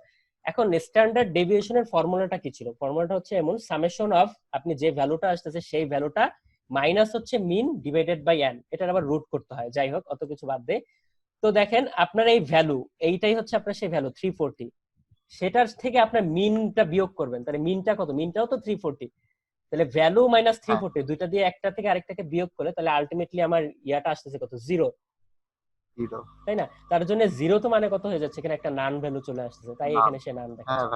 এখন স্ট্যান্ডার্ড ডেভিয়েশনের ফর্মুলাটা কি ছিল? ফর্মুলাটা হচ্ছে এমন, সামেশন অফ আপনি যে ভ্যালুটা আসতেছে সেই ভ্যালুটা মাইনাস হচ্ছে মিন ডিভাইডেড বাই n, এটার আবার রুট করতে হয়। যাই হোক, অত কিছু বাদ দেই। তো দেখেন আপনার এই ভ্যালু, এইটাই হচ্ছে আপনার সেই ভ্যালু 340, সেটার থেকে আপনার মিনটা বিয়োগ করবেন, তাহলে মিনটা কত? মিনটাও তো 340। তাহলে ভ্যালু মাইনাস 340, দুইটা দিয়ে একটা থেকে আরেকটাকে বিয়োগ করে তাহলে আলটিমেটলি আমার ইয়াটা আসতেছে কত? জিরো, তাই না? তার জন্য জিরো তো মানে কত হয়ে যাচ্ছে, এখানে একটা নান ভ্যালু চলে আসতেছে, তাই এখানে সে নান দেখাচ্ছে।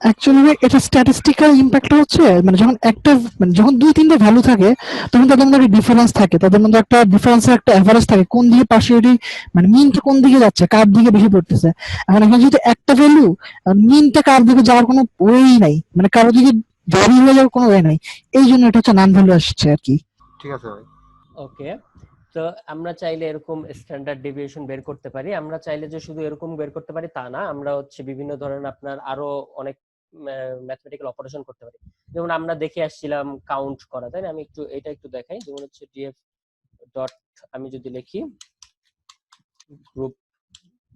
অ্যাকচুয়ালি এটা স্ট্যাটিস্টিক্যাল ইম্প্যাক্টটা হচ্ছে মানে যখন একটা মানে যখন দুই তিনটে ভ্যালু থাকে তখন তাদের মধ্যে একটা ডিফারেন্স থাকে, তাদের মধ্যে একটা ডিফারেন্সের একটা এভারেজ থাকে, কোন দিকে পার্সিয়ালিটি মানে মিনটা কোন দিকে যাচ্ছে, কার দিকে বেশি পড়তেছে। এখন এখানে যেহেতু একটা ভ্যালু, মিনটা কার দিকে যাওয়ার কোনো ওয়েই নাই, মানে কারো দিকে ভ্যারি হয়ে যাওয়ার কোনো ওয়ে নাই, এই জন্য এটা হচ্ছে নান ভ্যালু আসছে আর কি। ঠিক আছে ভাই। ওকে, তো আমরা চাইলে এরকম স্ট্যান্ডার্ড ডেভিয়েশন বের করতে পারি। আমরা চাইলে যে শুধু এরকম বের করতে পারি তা না, আমরা হচ্ছে বিভিন্ন ধরনের আপনার আরো অনেক ম্যাথমেটিক্যাল অপারেশন করতে পারি। যেমন আমরা দেখে আসছিলাম কাউন্ট করা, তাই না? আমি একটু এটা একটু দেখাই। যেমন হচ্ছে ডিএফ ডট, আমি যদি লিখি গ্রুপ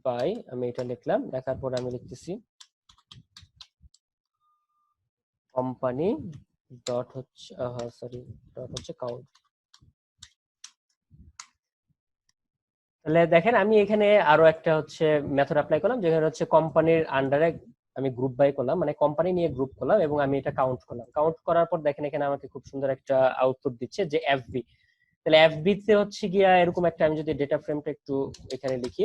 বাই, আমি এটা লিখলাম, লেখার পর আমি লিখতেছি কোম্পানি ডট হচ্ছে সরি ডট হচ্ছে কাউন্ট। তাহলে দেখেন আমি এখানে আরো একটা হচ্ছে মেথড অ্যাপ্লাই করলাম, যেখানে হচ্ছে কোম্পানির আন্ডারে আমি গ্রুপ বাই করলাম, মানে কোম্পানি নিয়ে গ্রুপ করলাম এবং আমি এটা কাউন্ট করলাম। কাউন্ট করার পর দেখেন এখানে আমাকে খুব সুন্দর একটা আউটপুট দিচ্ছে যে এফবি। তাহলে এফবি তে হচ্ছে গিয়া এরকম একটা, আমি যদি ডেটা ফ্রেমটা একটু এখানে লিখি,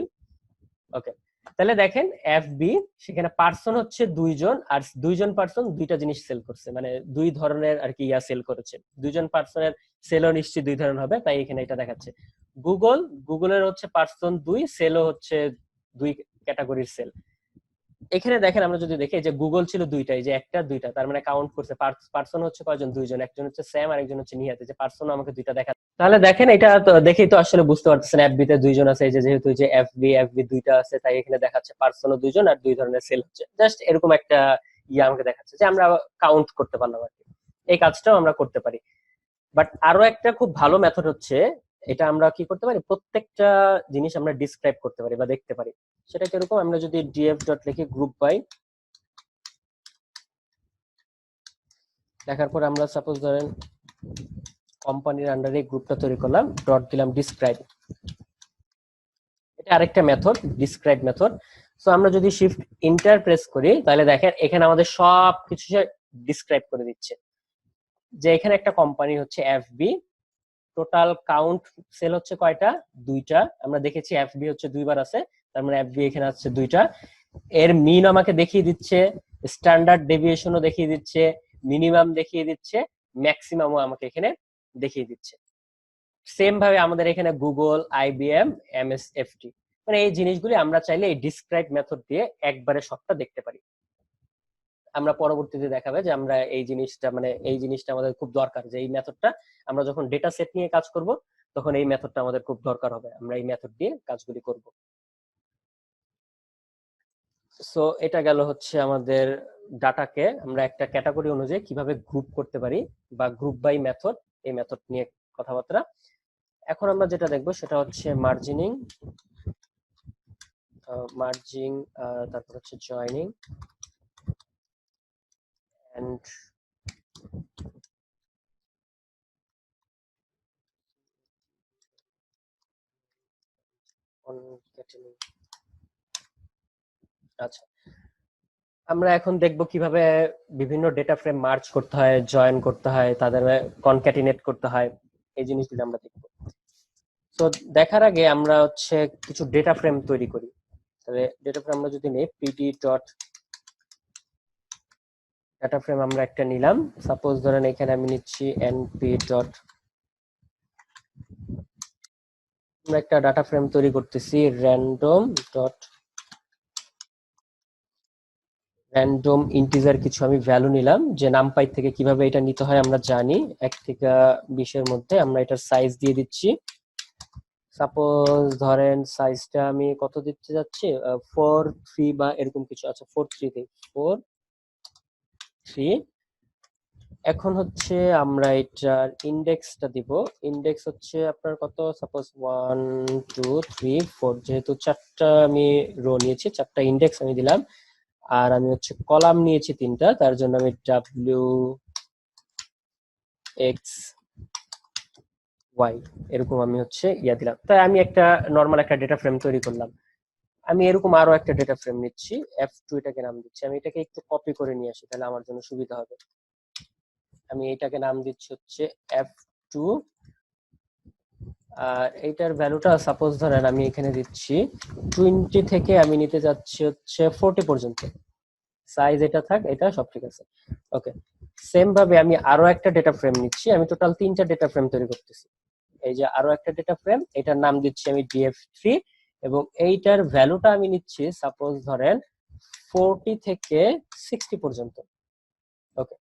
ওকে, তাহলে দেখেন এফবি সেখানে পার্সন হচ্ছে দুইজন, আর দুইজন পার্সন দুইটা জিনিস সেল করছে, মানে দুই ধরনের আর কি ইয়া সেল করেছে। দুইজন পার্সনের সেলও নিশ্চয়ই দুই ধরনের হবে, তাই এখানে এটা দেখাচ্ছে। গুগলের হচ্ছে পার্সন দুই, সেলও হচ্ছে দুই ক্যাটাগরির সেল। এখানে দেখেন আমরা যদি দেখি যে গুগল ছিল দুইটাই, যে একটা দুইটা, তার মানে কাউন্ট করছে পার্সন হচ্ছে কয়জন? দুইজন, একজন হচ্ছে স্যাম আর একজন হচ্ছে নিহাত, যে পার্সন আমাকে দুইটা দেখা। তাহলে দেখেন এটা তো দেখেই তো আসলে বুঝতে পারতেছেন এফবি তে দুইজন আছে, এই যে যেহেতু যে এফবি দুইটা আছে তাই এখানে দেখাচ্ছে পার্সনও দুইজন আর দুই ধরনের সেল হচ্ছে। জাস্ট এরকম একটা ইয়ে আমাকে দেখাচ্ছে যে আমরা কাউন্ট করতে পারলাম আর কি। এই কাজটাও আমরা করতে পারি। বাট আরো একটা খুব ভালো মেথড হচ্ছে, এটা আমরা কি করতে পারি, প্রত্যেকটা জিনিস আমরা ডিসক্রাইব করতে পারি বা দেখতে পারি। সেটা কিরকম, আমরা যদি ডিএফ ডট লিখি গ্রুপ বাই, লেখার পর আমরা সাপোজ ধরেন কোম্পানির আন্ডারে গ্রুপটা তৈরি করলাম, ডট দিলাম ডিসক্রাইব, এটা আরেকটা মেথড, ডিসক্রাইব মেথড। সো আমরা যদি শিফট ইন্টার প্রেস করি তাহলে দেখেন এখানে আমাদের সব কিছু ডিসক্রাইব করে দিচ্ছে, যে এখানে একটা কোম্পানি হচ্ছে এফবি, টোটাল কাউন্ট সেল হচ্ছে কয়টা? দুইটা। আমরা দেখেছি এফবি হচ্ছে দুইবার আছে, তার মানে এফবি এখানে আছে দুইটা। এর মিন আমাকে দেখিয়ে দিচ্ছে, স্ট্যান্ডার্ড ডেভিয়েশনও দেখিয়ে দিচ্ছে, মিনিমাম দেখিয়ে দিচ্ছে, ম্যাক্সিমামও আমাকে এখানে দেখিয়ে দিচ্ছে। সেম ভাবে আমাদের এখানে গুগল, আইবিএম, এমএসএফটি, মানে এই জিনিসগুলি আমরা চাইলে এই ডিসক্রাইব মেথড দিয়ে একবারে সবটা দেখতে পারি। আমরা পরবর্তীতে দেখাবে যে আমরা এই জিনিসটা, মানে এই জিনিসটা আমাদের খুব দরকার, যে এই মেথডটা আমরা যখন ডেটা সেট নিয়ে কাজ করব তখন এই মেথডটা আমাদের খুব দরকার হবে, আমরা এই মেথড দিয়ে কাজগুলি করব। সো এটা গেল হচ্ছে আমাদের ডাটাকে আমরা একটা ক্যাটাগরি অনুযায়ী কিভাবে গ্রুপ করতে পারি, বা গ্রুপ বাই মেথড, এই মেথড নিয়ে কথাবার্তা। এখন আমরা যেটা দেখবো সেটা হচ্ছে মার্জিনিং, তারপর হচ্ছে জয়নিং এন্ড কনক্যাটেনিং। আচ্ছা, আমরা এখন দেখব কিভাবে বিভিন্ন ডেটা ফ্রেম মার্জ করতে হয়, জয়েন করতে হয়, তাদের কনক্যাটিনেট করতে হয়, এই জিনিসগুলো আমরা দেখব। তো দেখার আগে আমরা হচ্ছে কিছু ডেটা ফ্রেম তৈরি করি। তাহলে ডেটা ফ্রেম আমরা যদি নিই, পিডি ডট ডাটা ফ্রেম আমরা একটা নিলাম। সাপোজ ধরেন এখানে আমি নিচ্ছি এনপি ডট, আমরা একটা ডাটা ফ্রেম তৈরি করতেছি র্যান্ডম ইন্টিজার কিছু আমি ভ্যালু নিলাম, যে নামপাই থেকে কিভাবে এটা নিতে হয় আমরা জানি, 1 থেকে 20 এর মধ্যে। আমরা এটার সাইজ দিয়ে দিচ্ছি, সাপোজ ধরেন সাইজটা আমি কত দিতে যাচ্ছি, 4-3 বা এরকম কিছু। আচ্ছা 4-3 দিই, 4-3। এখন হচ্ছে আমরা এটার ইন্ডেক্সটা দিব। ইন্ডেক্স হচ্ছে আপনার কত, সাপোজ 1 2 3 4, যেহেতু 4টা আমি রো নিয়েছি, 4টা ইন্ডেক্স আমি দিলাম। আর আমি হচ্ছে কলাম নিয়েছি 3টা, তার জন্য আমি WXY এরকম আমি হচ্ছে ইয়া দিলাম। তাই আমি একটা নর্মাল একটা ডেটা ফ্রেম তৈরি করলাম। আমি এরকম আরো একটা ডেটা ফ্রেম নিচ্ছি, F2, এটাকে নাম দিচ্ছি। আমি এটাকে একটু কপি করে নিয়ে আসি, তাহলে আমার জন্য সুবিধা হবে। আমি এটাকে নাম দিচ্ছি হচ্ছে F2, আর এইটার ভ্যালুটা সাপোজ ধরেন আমি এখানে দিচ্ছি 20 থেকে আমি নিতে যাচ্ছি হচ্ছে 40 পর্যন্ত। সাইজ এটা থাক, এটা সব ঠিক আছে। ওকে, সেম ভাবে আমি আরো একটা ডেটা ফ্রেম নিচ্ছি। আমি টোটাল 3টা ডেটা ফ্রেম তৈরি করতেছি। এই যে আরো একটা ডেটা ফ্রেম, এটার নাম দিচ্ছি আমি DF3, এবং এইটার ভ্যালুটা আমি নিচ্ছি সাপোজ ধরেন 40 থেকে 60 পর্যন্ত। ওকে,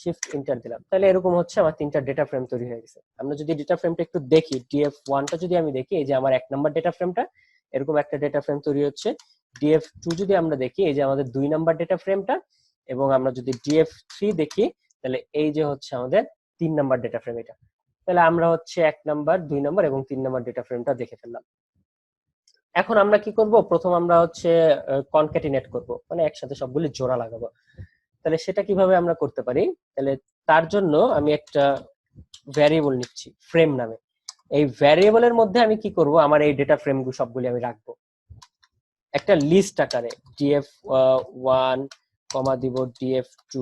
শিফট এন্টার দিলাম। তাহলে এরকম হচ্ছে আমার 3টা ডেটা ফ্রেম তৈরি হয়ে গেছে। আমরা যদি ডেটা ফ্রেমটা একটু দেখি, DF1টা যদি আমি দেখি, এই যে আমার 1 নাম্বার ডেটা ফ্রেমটা, এরকম একটা ডেটা ফ্রেম তৈরি হচ্ছে। DF2 যদি আমরা দেখি, এই যে আমাদের 2 নাম্বার ডেটা ফ্রেমটা, এবং আমরা যদি DF3 দেখি, তাহলে এই যে হচ্ছে আমাদের 3 নাম্বার ডেটা ফ্রেম এটা। তাহলে আমরা হচ্ছে 1 নাম্বার, 2 নাম্বার এবং 3 নাম্বার ডেটা ফ্রেমটা দেখে ফেললাম। এখন আমরা কি করব, প্রথম আমরা হচ্ছে কনক্যাটিনেট করব, মানে একসাথে সবগুলি জোড়া লাগাবো। তাহলে সেটা কিভাবে আমরা করতে পারি, তাহলে তার জন্য আমি একটা ভ্যারিয়েবল নিচ্ছি ফ্রেম নামে। এই ভ্যারিয়েবলের মধ্যে আমি কি করব, আমার এই ডেটা ফ্রেমগুলো সবগুলি আমি রাখবো একটা লিস্ট আকারে। DF1 কমা দিব, DF2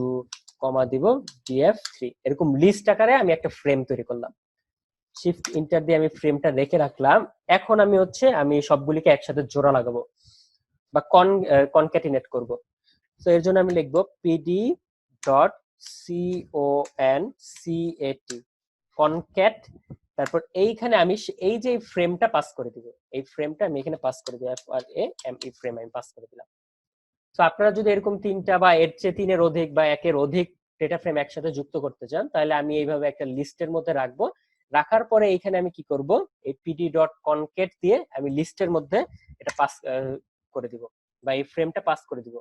কমা দিব, DF3, এরকম লিস্ট আকারে আমি একটা ফ্রেম তৈরি করলাম। শিফট ইন্টার দিয়ে আমি ফ্রেমটা রেখে রাখলাম। এখন আমি হচ্ছে আমি সবগুলিকে একসাথে জোড়া লাগাবো বা কনক্যাটিনেট করব। তো এর জন্য আমি লিখবো পিডি ডট CONCAT, কনক্যাট। তারপর এইখানে আমি এই যে ফ্রেমটা পাস করে দিব, এই ফ্রেমটা আমি এখানে পাস করে দিব, FRAME ফ্রেম আমি পাস করে দিলাম। তো আপনারা যদি এরকম 3টা বা এর চেয়ে 3-এর অধিক বা 1-এর অধিক ডেটা ফ্রেম একসাথে যুক্ত করতে চান, তাহলে আমি এইভাবে একটা লিস্টের মধ্যে রাখবো। রাখার পরে এখানে আমি কি করব, এই পিডি ডট কনক্যাট দিয়ে আমি লিস্টের মধ্যে এটা পাস করে দিব, বা এই ফ্রেমটা পাস করে দিব।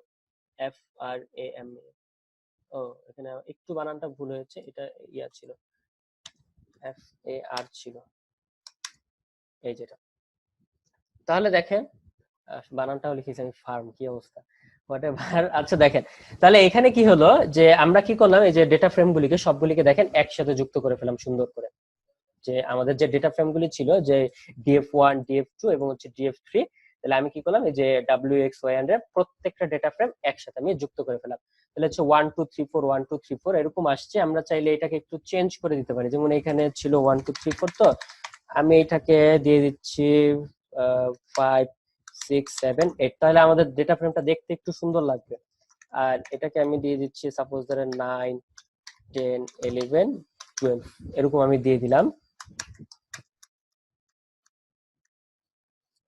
FRAME, ও এখানে একটু বানানটা ভুল হয়েছে, এটা ইয়া ছিল, FAR ছিল এই যেটা। তাহলে দেখেন বানানটাও লিখেছি আমি ফার্ম, কি অবস্থা, হোয়াটএভার। আচ্ছা দেখেন, তাহলে এখানে কি হলো, যে আমরা কি করলাম, এই যে ডেটা ফ্রেম গুলিকে সবগুলিকে দেখেন একসাথে যুক্ত করে ফেলাম সুন্দর করে। যে আমাদের যে ডেটা ফ্রেম গুলি ছিল, যে DF1, DF2 এবং হচ্ছে DF3, তাহলে আমি কি করলাম, এই যে WXY এর প্রত্যেকটা ডেটা ফ্রেম একসাথে আমি যুক্ত করে ফেলাম। তাহলে হচ্ছে 1 2 3 4 1 2 3 4 এরকম আসছে। আমরা চাইলে এটাকে একটু চেঞ্জ করে দিতে পারি, যেমন এখানে ছিল 1 2 3 4, তো আমি এটাকে দিয়ে দিচ্ছি 5 6 7 8, তাহলে আমাদের ডেটা ফ্রেমটা দেখতে একটু সুন্দর লাগবে। আর এটাকে আমি দিয়ে দিচ্ছি সাপোজ ধরেন 9 10 11 12 এরকম আমি দিয়ে দিলাম।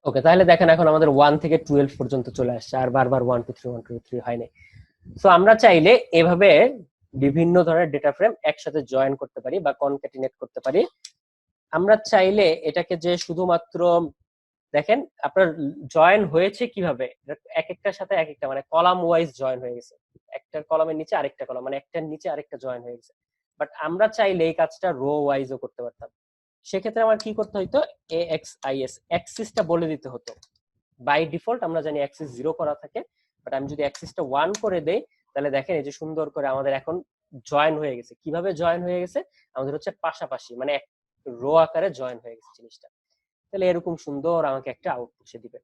ওকে, তাহলে দেখেন এখন আমাদের 1 থেকে 12 পর্যন্ত চলে আসছে, আর বারবার 1 2 3 1 2 3 হয় নাই। সো আমরা চাইলে এভাবে বিভিন্ন ধরনের ডেটা ফ্রেম একসাথে জয়েন করতে পারি বা কনক্যাটিনেট করতে পারি। আমরা চাইলে এটাকে যে শুধুমাত্র দেখেন আপনার জয়েন হয়েছে কিভাবে, এক একটার সাথে এক একটা মানে কলাম ওয়াইজ জয়েন হয়ে গেছে, একটার কলামের নিচে আরেকটা কলাম, মানে একটার নিচে আরেকটা জয়েন হয়ে গেছে। বাট আমরা চাইলে এই কাজটা রো ওয়াইজও করতে পারতাম। সেক্ষেত্রে আমার কি করতে হতো, AXIS অ্যাক্সিসটা বলে দিতে হতো। বাই ডিফল্ট আমরা জানি অ্যাক্সিস 0 করা থাকে, বাট আমি যদি অ্যাক্সিসটা 1 করে দেই তাহলে দেখেন এই যে সুন্দর করে আমাদের এখন জয়েন হয়ে গেছে। কিভাবে জয়েন হয়ে গেছে, আমাদের হচ্ছে পাশাপাশি মানে এক রো আকারে জয়েন হয়ে গেছে জিনিসটা। তাহলে এরকম সুন্দর আমাকে একটা আউটপুট সে দিবে।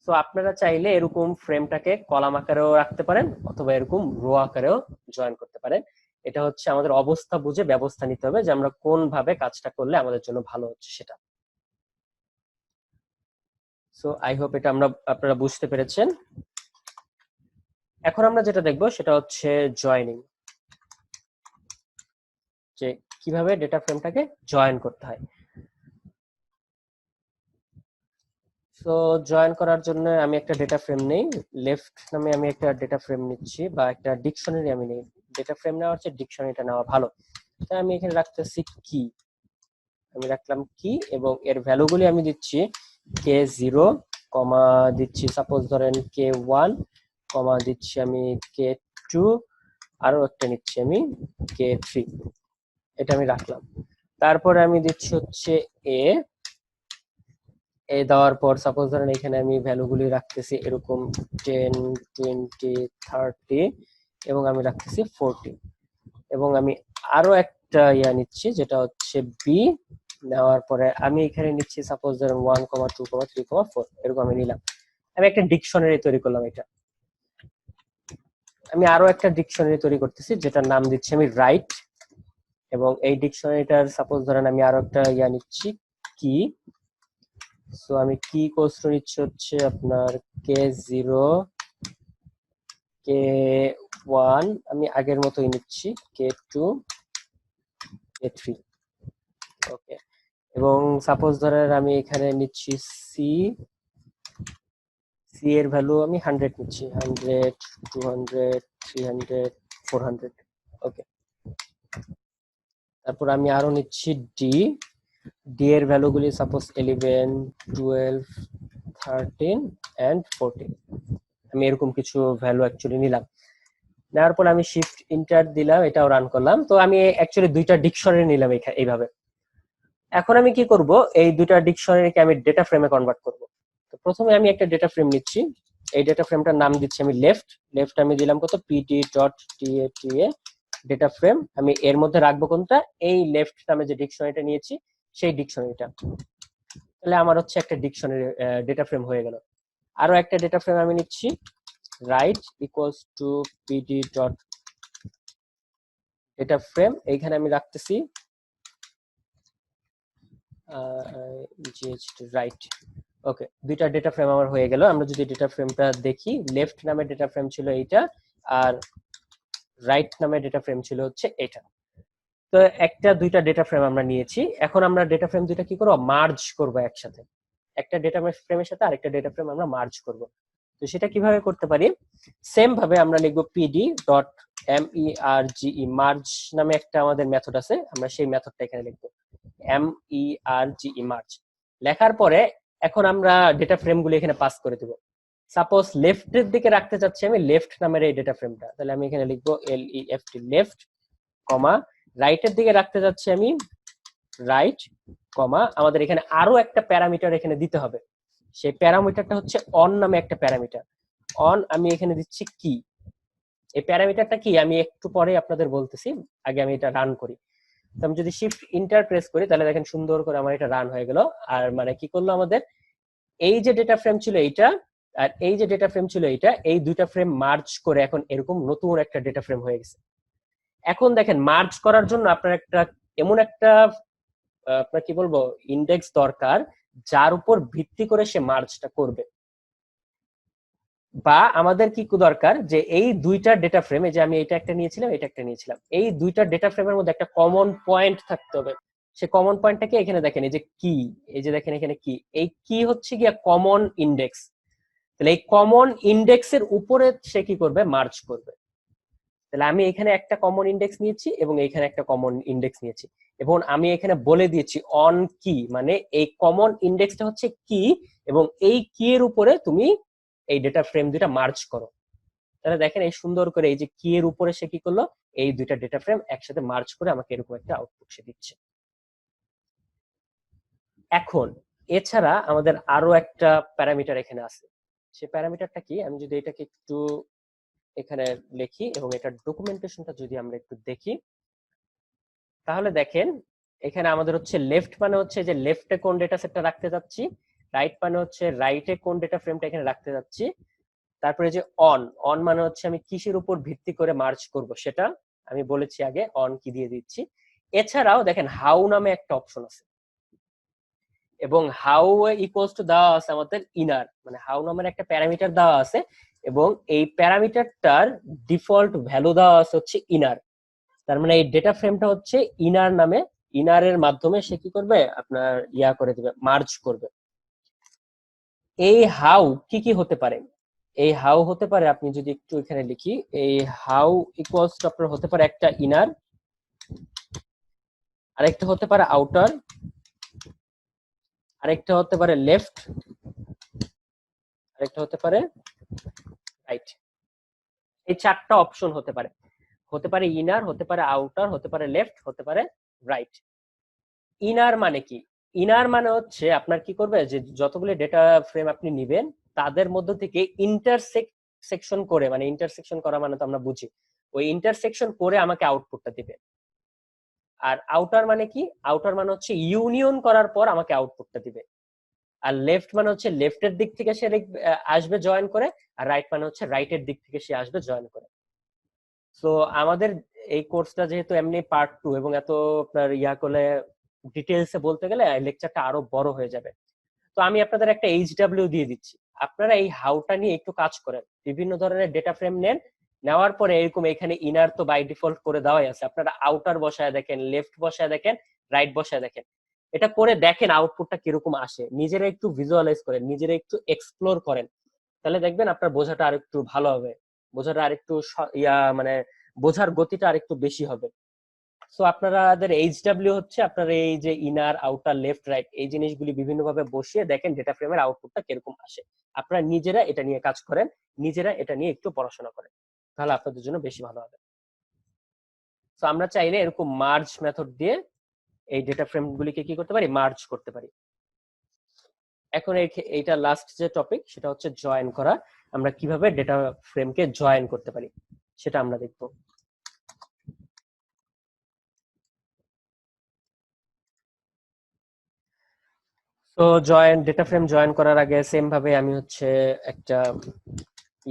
সো আপনারা চাইলে এরকম ফ্রেমটাকে কলাম আকারেও রাখতে পারেন অথবা এরকম রো আকারেও জয়েন করতে পারেন। এটা হচ্ছে আমাদের অবস্থা বুঝে ব্যবস্থা নিতে হবে যে আমরা কোন ভাবে কাজটা করলে আমাদের জন্য ভালো হচ্ছে সেটা। সো আই হোপ এটা আপনারা বুঝতে পেরেছেন। এখন আমরা যেটা দেখবো সেটা হচ্ছে জয়েনিং, যে কিভাবে ডেটা ফ্রেমটাকে জয়েন করতে হয়। সো জয়েন করার জন্য আমি একটা ডেটা ফ্রেম নেই, লেফট নামে আমি একটা ডেটা ফ্রেম নিচ্ছি বা একটা ডিকশনারি আমি নেই। ডেটা ফ্রেম নেওয়ার চেয়ে ডিকশনারিটা নেওয়া ভালো। তাই আমি এখানে রাখতেছি কি, আমি রাখলাম কি এবং এর ভ্যালুগুলি আমি দিচ্ছি K0, কমা দিচ্ছি সাপোজ ধরেন K1, কমা দিচ্ছি আমি K2, আরো একটা নিচ্ছি আমি K3। এটা আমি রাখলাম। তারপরে আমি দিচ্ছি হচ্ছে এ দেওয়ার পর সাপোজ ধরেন এখানে আমি ভ্যালুগুলি রাখতেছি এরকম 10 20 30 এবং আমি রাখতেছি 40 এবং আমি আরো একটা ইয়া নিচ্ছি যেটা হচ্ছে বি। নেওয়ার পরে আমি এখানে নিচ্ছি সাপোজ ধরেন 1 2 3 4 এরকম আমি নিলাম। আমি একটা ডিকশনারি তৈরি করলাম। এটা আমি আরো একটা ডিকশনারি তৈরি করতেছি যেটার নাম দিচ্ছি আমি রাইট এবং এই ডিকশনারিটার সাপোজ ধরেন আমি আরো একটা ইয়া নিচ্ছি কি। সো আমি কি কোস্ট নিচ্ছি হচ্ছে আপনার K0 K1, আমি আগের মতোই নিচ্ছি K2 K3। ওকে, এবং সাপোজ ধরেন আমি এখানে নিচ্ছি সি এর ভ্যালু আমি 100 নিচ্ছি, 100 200 300 400। ওকে, তারপর আমি আরো নিচ্ছি ডি এর ভ্যালুগুলি সাপোজ 11 12 13 এন্ড 14। আমি এরকম কিছু ভ্যালু অ্যাকচুয়ালি নিলাম। নেওয়ার পর আমি শিফট ইন্টার দিলাম, এটাও রান করলাম। তো আমি অ্যাকচুয়ালি দুইটা ডিকশনারি নিলাম এইভাবে। এখন আমি কি করব, এই দুইটা ডিকশনারিকে আমি ডেটা ফ্রেমে কনভার্ট করব। তো প্রথমে আমি একটা ডেটা ফ্রেম নিচ্ছি, এই ডেটা ফ্রেমটার নাম দিচ্ছি আমি লেফট আমি দিলাম কত pd.data ডেটা ফ্রেম। আমি এর মধ্যে রাখবো কোনটা, এই লেফট নামে যে ডিকশনারিটা নিয়েছি সেই ডিকশনারিটা। তাহলে আমার হচ্ছে একটা ডিকশনারি ডেটা ফ্রেম হয়ে গেল। আরো একটা ডেটা ফ্রেম আমি নিচ্ছি right equals to pd.data frame, এইখানে আমি রাখতেছি রাইট। ওকে, দুইটা ডেটা ফ্রেম আমার হয়ে গেল। আমরা যদি ডেটা ফ্রেমটা দেখি, লেফট নামে ডেটা ফ্রেম ছিল এইটা আর রাইট নামে ডেটা ফ্রেম ছিল হচ্ছে এটা। তো একটা দুইটা ডেটা ফ্রেম আমরা নিয়েছি। এখন আমরা ডেটা ফ্রেম দুইটা কি করব, মার্জ করব একসাথে। একটা ডেটা ফ্রেমের সাথে আরেকটা ডেটা ফ্রেম আমরা মার্জ করব। তো সেটা কিভাবে করতে পারি, সেম ভাবে আমরা লিখব pd.merge, মার্জ নামে একটা আমাদের মেথড আছে, আমরা সেই মেথডটা এখানে লিখব merge মার্জ। লেখার পরে এখন আমরা ডেটা ফ্রেমগুলো এখানে পাস করে দেব। সাপোজ লেফটের দিকে রাখতে চাচ্ছি আমি লেফট নামের এই ডেটা ফ্রেমটা, তাহলে আমি এখানে লিখব left লেফট, কমা রাইটের দিকে রাখতে যাচ্ছি আমি রাইট, কমা আমাদের এখানে আরো একটা প্যারামিটার এখানে দিতে হবে। সেই প্যারামিটারটা হচ্ছে অন নামে একটা প্যারামিটার। অন আমি এখানে দিচ্ছি কি, এই প্যারামিটারটা কি আমি একটু পরে আপনাদের বলতেছি, আগে আমি এটা রান করি। তো আমি যদি শিফট ইন্টার প্রেস করি তাহলে দেখেন সুন্দর করে আমার এটা রান হয়ে গেল। আর মানে কি করলো, আমাদের এই যে ডেটা ফ্রেম ছিল এইটা আর এই যে ডেটা ফ্রেম ছিল এইটা, এই দুইটা ফ্রেম মার্জ করে এখন এরকম নতুন একটা ডেটা ফ্রেম হয়ে গেছে। এখন দেখেন মার্জ করার জন্য আপনার একটা এমন একটা আপনার কি বলবো ইন্ডেক্স দরকার যার উপর ভিত্তি করে সে মার্জটা করবে। বা আমাদের কি দরকার যে এই দুইটা ডেটা ফ্রেম, এই যে আমি এটা একটা নিয়েছিলাম, এটা একটা নিয়েছিলাম, এই দুইটা ডেটা ফ্রেমের মধ্যে একটা কমন পয়েন্ট থাকতে হবে। সে কমন পয়েন্টটাকে এখানে দেখেন, এই যে কি, এই যে দেখেন এখানে কি, এই কি হচ্ছে গিয়া কমন ইন্ডেক্স। তাহলে এই কমন ইন্ডেক্সের উপরে সে কি করবে, মার্জ করবে। তাহলে আমি এখানে একটা কমন ইন্ডেক্স নিয়েছি এবং এখানে একটা কমন ইন্ডেক্স নিয়েছি, এবং আমি এখানে বলে দিয়েছি অন কি, মানে এই কমন ইন্ডেক্সটা হচ্ছে কি, এবং এই কি এর উপরে তুমি এই ডেটা ফ্রেম দুইটা মার্জ করো। তাহলে দেখেন এই সুন্দর করে এই যে কি এর উপরে সে কি করলো, এই দুইটা ডেটা ফ্রেম একসাথে মার্জ করে আমাকে এরকম একটা আউটপুট সে দিচ্ছে। এখন এছাড়া আমাদের আরো একটা প্যারামিটার এখানে আছে। সে প্যারামিটারটা কি, আমি যদি এটাকে একটু এখানে লিখি এবং এটার ডকুমেন্টেশনটা যদি আমরা একটু দেখি, তাহলে দেখেন এখানে আমাদের হচ্ছে লেফট মানে হচ্ছে যে লেফটে কোন ডেটা সেটটা রাখতে যাচ্ছি, রাইট মানে হচ্ছে রাইটে কোন ডেটা ফ্রেমটা এখানে রাখতে যাচ্ছি, তারপরে যে অন, অন মানে হচ্ছে আমি কিসের উপর ভিত্তি করে মার্চ করব সেটা আমি বলেছি আগে, অন কি দিয়ে দিচ্ছি। এছাড়াও দেখেন হাউ নামে একটা অপশন আছে, এবং হাউ ইকুয়ালস টু দেওয়া আছে আমাদের ইনার, মানে হাউ নামের একটা প্যারামিটার দেওয়া আছে, এবং এই প্যারামিটারটার ডিফল্ট ভ্যালু দেওয়া আছে হচ্ছে ইনার। তার মানে এই ডেটা ফ্রেমটা হচ্ছে ইনার নামে, ইনারের মাধ্যমে সে কি করবে, আপনার ইয়া করে দিবে, মার্জ করবে। এই হাউ কি কি হতে পারে, এই হাউ হতে পারে, আপনি যদি একটু এখানে লিখি, এই হাউ ইকুয়ালস টু আপনার হতে পারে একটা ইনার, আরেকটা হতে পারে আউটার, আরেকটা হতে পারে লেফট, আরেকটা হতে পারে রাইট। এই চারটা অপশন হতে পারে, হতে পারে ইনার, হতে পারে আউটার, হতে পারে লেফট, হতে পারে রাইট। ইনার মানে কি, ইনার মানে হচ্ছে আপনার কি করবে, যে যতগুলো ডেটা ফ্রেম আপনি নিবেন তাদের মধ্য থেকে ইন্টারসেকশন করে, মানে ইন্টারসেকশন করা মানে তো আমরা বুঝি, ওই ইন্টারসেকশন করে আমাকে আউটপুটটা দিবে। আর আউটার মানে কি, আউটার মানে হচ্ছে ইউনিয়ন করার পর আমাকে আউটপুটটা দিবে। আর লেফট মানে হচ্ছে লেফটের দিক থেকে সে আসবে জয়েন করে, আর রাইট মানে হচ্ছে রাইটের দিক থেকে সে আসবে জয়েন করে। তো আমাদের এই কোর্সটা যেহেতু এমনি পার্ট 2 এবং এত আপনার ইয়া করলে ডিটেলসে বলতে গেলে লেকচারটা আরো বড় হয়ে যাবে, তো আমি আপনাদের একটা এইচডব্লিউ দিয়ে দিচ্ছি। আপনারা এই হাউটা নিয়ে একটু কাজ করেন, বিভিন্ন ধরনের ডেটা ফ্রেম নেন, নেওয়ার পরে এরকম এখানে ইনার তো বাই ডিফল্ট করে দেওয়াই আছে, আপনারা আউটার বসায় দেখেন, লেফট বসায় দেখেন, রাইট বসায় দেখেন, এটা করে দেখেন আউটপুটটা কিরকম আসে, নিজেরা একটু ভিজুয়ালাইজ করেন, নিজেরা একটু এক্সপ্লোর করেন, তাহলে দেখবেন আপনার বোঝাটা আরেকটু ভালো হবে, বোঝাটা আরেকটু ইয়া মানে বোঝার গতিটা আরেকটু বেশি হবে। সো আপনাদের এইচডব্লিউ হচ্ছে আপনার এই যে ইনার, আউটার, লেফট, রাইট, এই জিনিসগুলি বিভিন্ন ভাবে বসিয়ে দেখেন ডেটা ফ্রেমের আউটপুটটা কিরকম আসে। আপনারা নিজেরা এটা নিয়ে কাজ করেন, নিজেরা এটা নিয়ে একটু পড়াশোনা করেন, তাহলে আপনাদের জন্য বেশি ভালো হবে। তো আমরা চাইলে এরকম মার্জ মেথড দিয়ে এই ডেটা ফ্রেম গুলিকে কি করতে পারি, মার্জ করতে পারি। এখন এইটা লাস্ট যে টপিক সেটা হচ্ছে জয়েন করা, আমরা কিভাবে ডেটা ফ্রেমকে জয়েন করতে পারি সেটা আমরা দেখবো। তো জয়েন ডেটা ফ্রেম জয়েন করার আগে সেম ভাবে আমি হচ্ছে একটা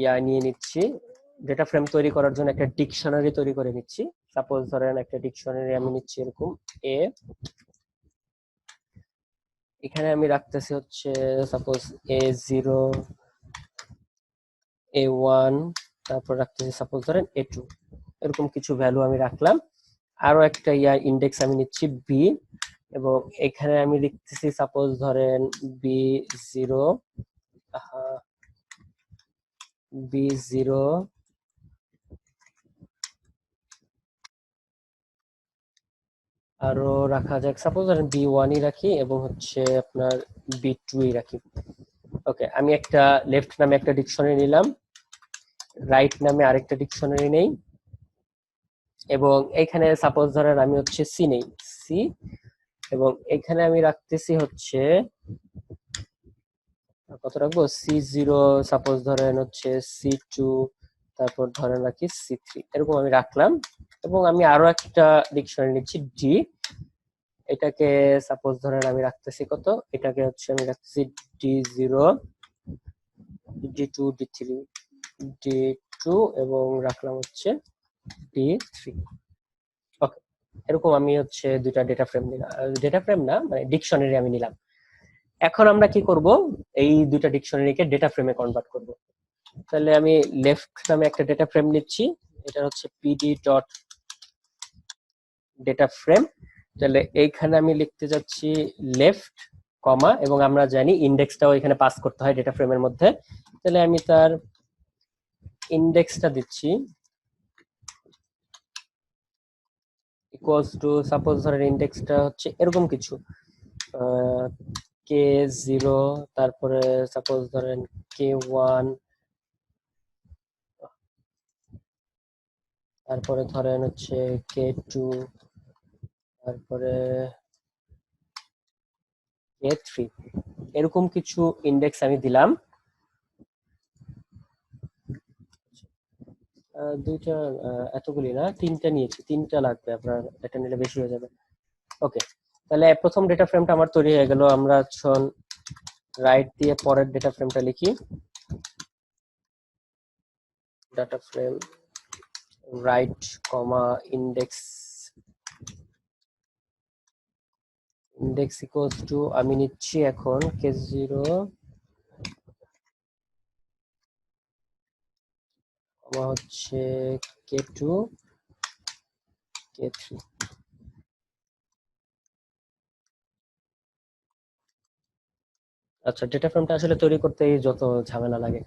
ইয়া নিয়ে নিচ্ছি, ডেটা ফ্রেম তৈরি করার জন্য একটা ডিকশনারি তৈরি করে নিচ্ছি। সাপোজ ধরেন একটা ডিকশনারি আমি নিচ্ছি এরকম এ, এখানে আমি রাখতেছি হচ্ছে সাপোজ A0, A1, তারপর রাখতেছি সাপোজ ধরেন A2, এরকম কিছু ভ্যালু আমি রাখলাম। আরো একটা ইয়া ইন্ডেক্স আমি নিচ্ছি বি, এবং এখানে আমি লিখতেছি সাপোজ ধরেন B0, B0, আরো রাখা যাক সাপোজ ধরেন B1 রাখি, এবং হচ্ছে আপনার B2 রাখি। ওকে, আমি একটা লেফট নামে একটা ডিকশনারি নিলাম, রাইট নামে আরেকটা ডিকশনারি নেই, এবং এখানে সাপোজ ধরেন আমি হচ্ছে সি নেই, সি, এবং এখানে আমি রাখতেছি হচ্ছে কত রাখবো, C0, সাপোজ ধরেন হচ্ছে C2, তারপর ধরেন রাখি C3, এরকম আমি রাখলাম। এবং আমি আরো একটা ডিকশনারি নিচ্ছি ডি, এটাকে সাপোজ ধরেন আমি রাখতেছি কত, এটাকে হচ্ছে আমি রাখতেছি D0, D2, D3, D2, এবং রাখলাম হচ্ছে D3। ওকে, এরকম আমি হচ্ছে দুইটা ডেটা ফ্রেম নিলাম, ডেটা ফ্রেম না মানে ডিকশনারি আমি নিলাম। এখন আমরা কি করব, এই দুইটা ডিকশনারিকে ডেটা ফ্রেমে কনভার্ট করব। তাহলে আমি লেফট নামে একটা ডেটা ফ্রেম নিচ্ছি, এটা হচ্ছে পিডি ডট ডেটা ফ্রেম। তাহলে এইখানে আমি লিখতে যাচ্ছি লেফট কমা, এবং আমরা জানি ইন্ডেক্সটাও এখানে পাস করতে হয় ডেটা ফ্রেমের মধ্যে। তাহলে আমি তার ইন্ডেক্সটা দিচ্ছি ইকুয়ালস টু, সাপোজ ধরেন ইন্ডেক্সটা হচ্ছে এরকম কিছু K0, তারপরে সাপোজ ধরেন K1, তারপরে ধরেন হচ্ছে K2, তারপরে K3, এরকম কিছু ইন্ডেক্স আমি দিলাম। দুইটা, এতগুলি না, তিনটা নিয়েছি, তিনটা লাগবে, আপনার এটা নিলে বেশি হয়ে যাবে। ওকে, তাহলে প্রথম ডেটা ফ্রেমটা আমার তৈরি হয়ে গেল। আমরা এখন রাইট দিয়ে পরের ডেটা ফ্রেমটা লিখি, data frame right comma index, index equals to আমি নিচ্ছি এখন K0 কমা হচ্ছে K2 K3। আচ্ছা, ডেটা ফ্রেমটা আসলে তৈরি করতে যত ঝামেলা লাগে।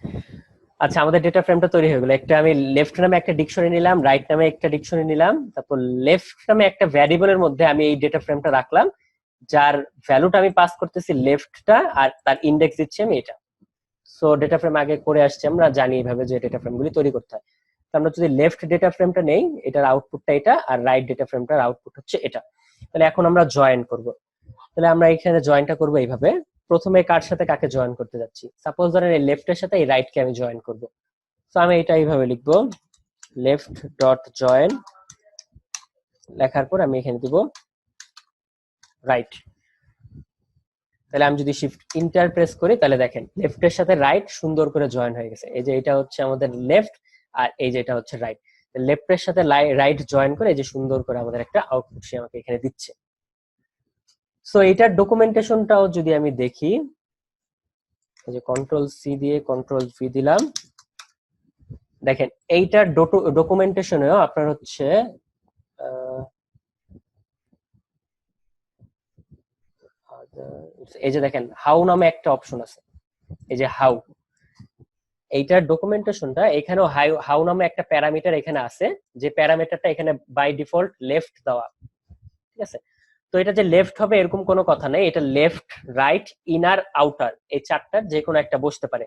আচ্ছা, আমাদের ডেটা ফ্রেমটা তৈরি হয়ে গেল। একটা আমি লেফট নামে একটা ডিকশনারি নিলাম, রাইট নামে একটা ডিকশনারি নিলাম, তারপর লেফট নামে একটা ভ্যারিয়েবলের মধ্যে আমি এই ডেটা ফ্রেমটা রাখলাম, যার ভ্যালুটা আমি পাস করতেছি লেফটটা, আর তার ইন্ডেক্স দিচ্ছি আমি এটা। সো ডেটা ফ্রেম আগে করে আসছি, আমরা জানি এইভাবে যে ডেটা ফ্রেমগুলি তৈরি করতে হয়। তো আমরা যদি লেফট ডেটা ফ্রেমটা নেই, এটার আউটপুটটা এটা, আর রাইট ডেটা ফ্রেমটার আউটপুট হচ্ছে এটা। তাহলে এখন আমরা জয়েন করব। তাহলে আমরা এখানে জয়েনটা করব এইভাবে, প্রথমে কার সাথে কাকে জয়েন করতে যাচ্ছি, সাপোজ ধরেন এই লেফটের সাথে এই রাইটকে আমি জয়েন করব। তো আমি এটা এইভাবে লিখবো, লেফট ডট জয়েন, লেখার পর আমি এখানে দিব রাইট। তাহলে আমি যদি শিফট ইন্টার প্রেস করি, তাহলে দেখেন লেফটের সাথে রাইট সুন্দর করে জয়েন হয়ে গেছে। এই যে এটা হচ্ছে আমাদের লেফট, আর এই যে এটা হচ্ছে রাইট। লেফটের সাথে রাইট জয়েন করে এই যে সুন্দর করে আমাদের একটা আউটপুট সে আমাকে এখানে দিচ্ছে। সো এটার ডকুমেন্টেশনটাও যদি আমি দেখি, এই যে কন্ট্রোল সি দিয়ে কন্ট্রোল ভি দিলাম, দেখেন এইটার ডকুমেন্টেশনেও আপনার হচ্ছে এই যে দেখেন হাউ নামে একটা অপশন আছে, এই যে হাউ, এইটার ডকুমেন্টেশনটা এখানেও হাউ নামে একটা প্যারামিটার এখানে আছে, যে প্যারামিটারটা এখানে বাই ডিফল্ট লেফট দেওয়া, ঠিক আছে। তো এটা যে লেফট হবে এরকম কোনো কথা নেই, এটা লেফট, রাইট, ইনার, আউটার, এই চারটার যে কোনো একটা বসতে পারে।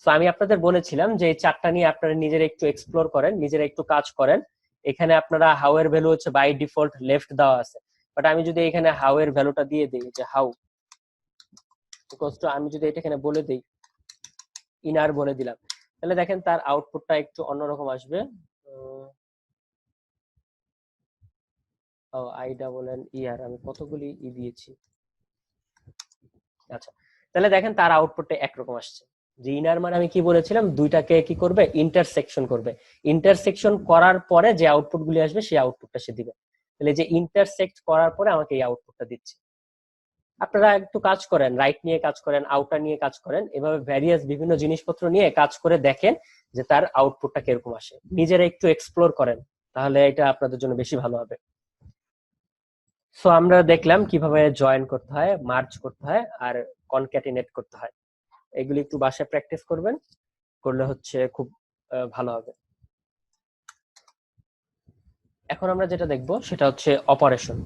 তো আমি আপনাদের বলেছিলাম যে এই চারটা নিয়ে আপনারা নিজেরা একটু এক্সপ্লোর করেন, নিজেরা একটু কাজ করেন। এখানে আপনারা হাউ এর ভ্যালু হচ্ছে বাই ডিফল্ট লেফট দেওয়া আছে, বাট আমি যদি এখানে হাউ এর ভ্যালুটা দিয়ে দিই, যে হাউ ইকুয়ালস টু, আমি যদি এটা এখানে বলে দিই ইনার বলে দিলাম, তাহলে দেখেন তার আউটপুটটা একটু অন্যরকম আসবে। আই ডাবল এন ইয়ার, আমি কতগুলি ই দিয়েছি। আচ্ছা, তাহলে দেখেন তার আউটপুটটা একরকম আসছে। যে ইনার মানে আমি কি বলেছিলাম, দুইটাকে কি করবে, ইন্টারসেকশন করবে। ইন্টারসেকশন করার পরে যে আউটপুট গুলি আসবে সেই আউটপুটটা সে দিবে। তাহলে যে ইন্টারসেক্ট করার পরে আমাকে এই আউটপুটটা দিচ্ছে। আপনারা একটু কাজ করেন, রাইট নিয়ে কাজ করেন, আউটার নিয়ে কাজ করেন, এভাবে ভ্যারিয়াস বিভিন্ন জিনিসপত্র নিয়ে কাজ করে দেখেন যে তার আউটপুটটা কিরকম আসে। নিজেরা একটু এক্সপ্লোর করেন, তাহলে এটা আপনাদের জন্য বেশি ভালো হবে। সো আমরা দেখলাম কিভাবে জয়েন করতে হয়, মার্জ করতে হয়, আর কনক্যাটিনেট করতে হয়। এগুলি একটু বাসায় প্র্যাকটিস করবেন, করলে হচ্ছে খুব ভালো হবে। এখন আমরা যেটা দেখব সেটা হচ্ছে অপারেশন,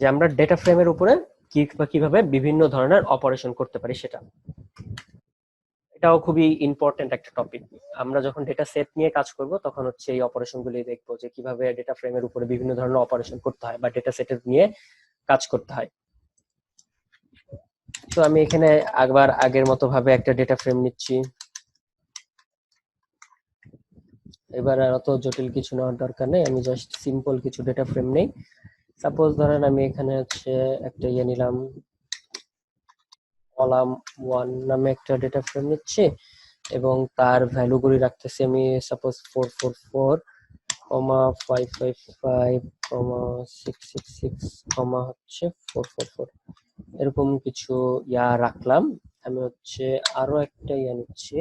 যে আমরা ডেটা ফ্রেমের উপরে কিভাবে বিভিন্ন ধরনের অপারেশন করতে পারি সেটা। এটাও খুবই ইম্পর্টেন্ট একটা টপিক। আমরা যখন ডেটা সেট নিয়ে কাজ করব তখন হচ্ছে এই অপারেশন গুলি দেখবো, যে কিভাবে ডেটা ফ্রেমের উপরে বিভিন্ন ধরনের অপারেশন করতে হয় বা ডেটা সেটের নিয়ে কাজ করতে হয়। তো আমি এখানে একবার আগের মতো ভাবে একটা ডেটা ফ্রেম নিচ্ছি। এবার আর অত জটিল কিছু নেওয়ার দরকার নেই, আমি জাস্ট সিম্পল কিছু ডেটা ফ্রেম নেই। সাপোজ ধরেন আমি এখানে হচ্ছে একটা ইয়ে নিলাম, কলাম 1 নামে একটা ডেটা ফ্রেম নিচ্ছি, এবং তার ভ্যালুগুলি রাখতেছি আমি সাপোজ 444, 555, 666, হচ্ছে 444, এরকম কিছু ইয়া রাখলাম। আমি হচ্ছে আরো একটা ইয়ে নিচ্ছি,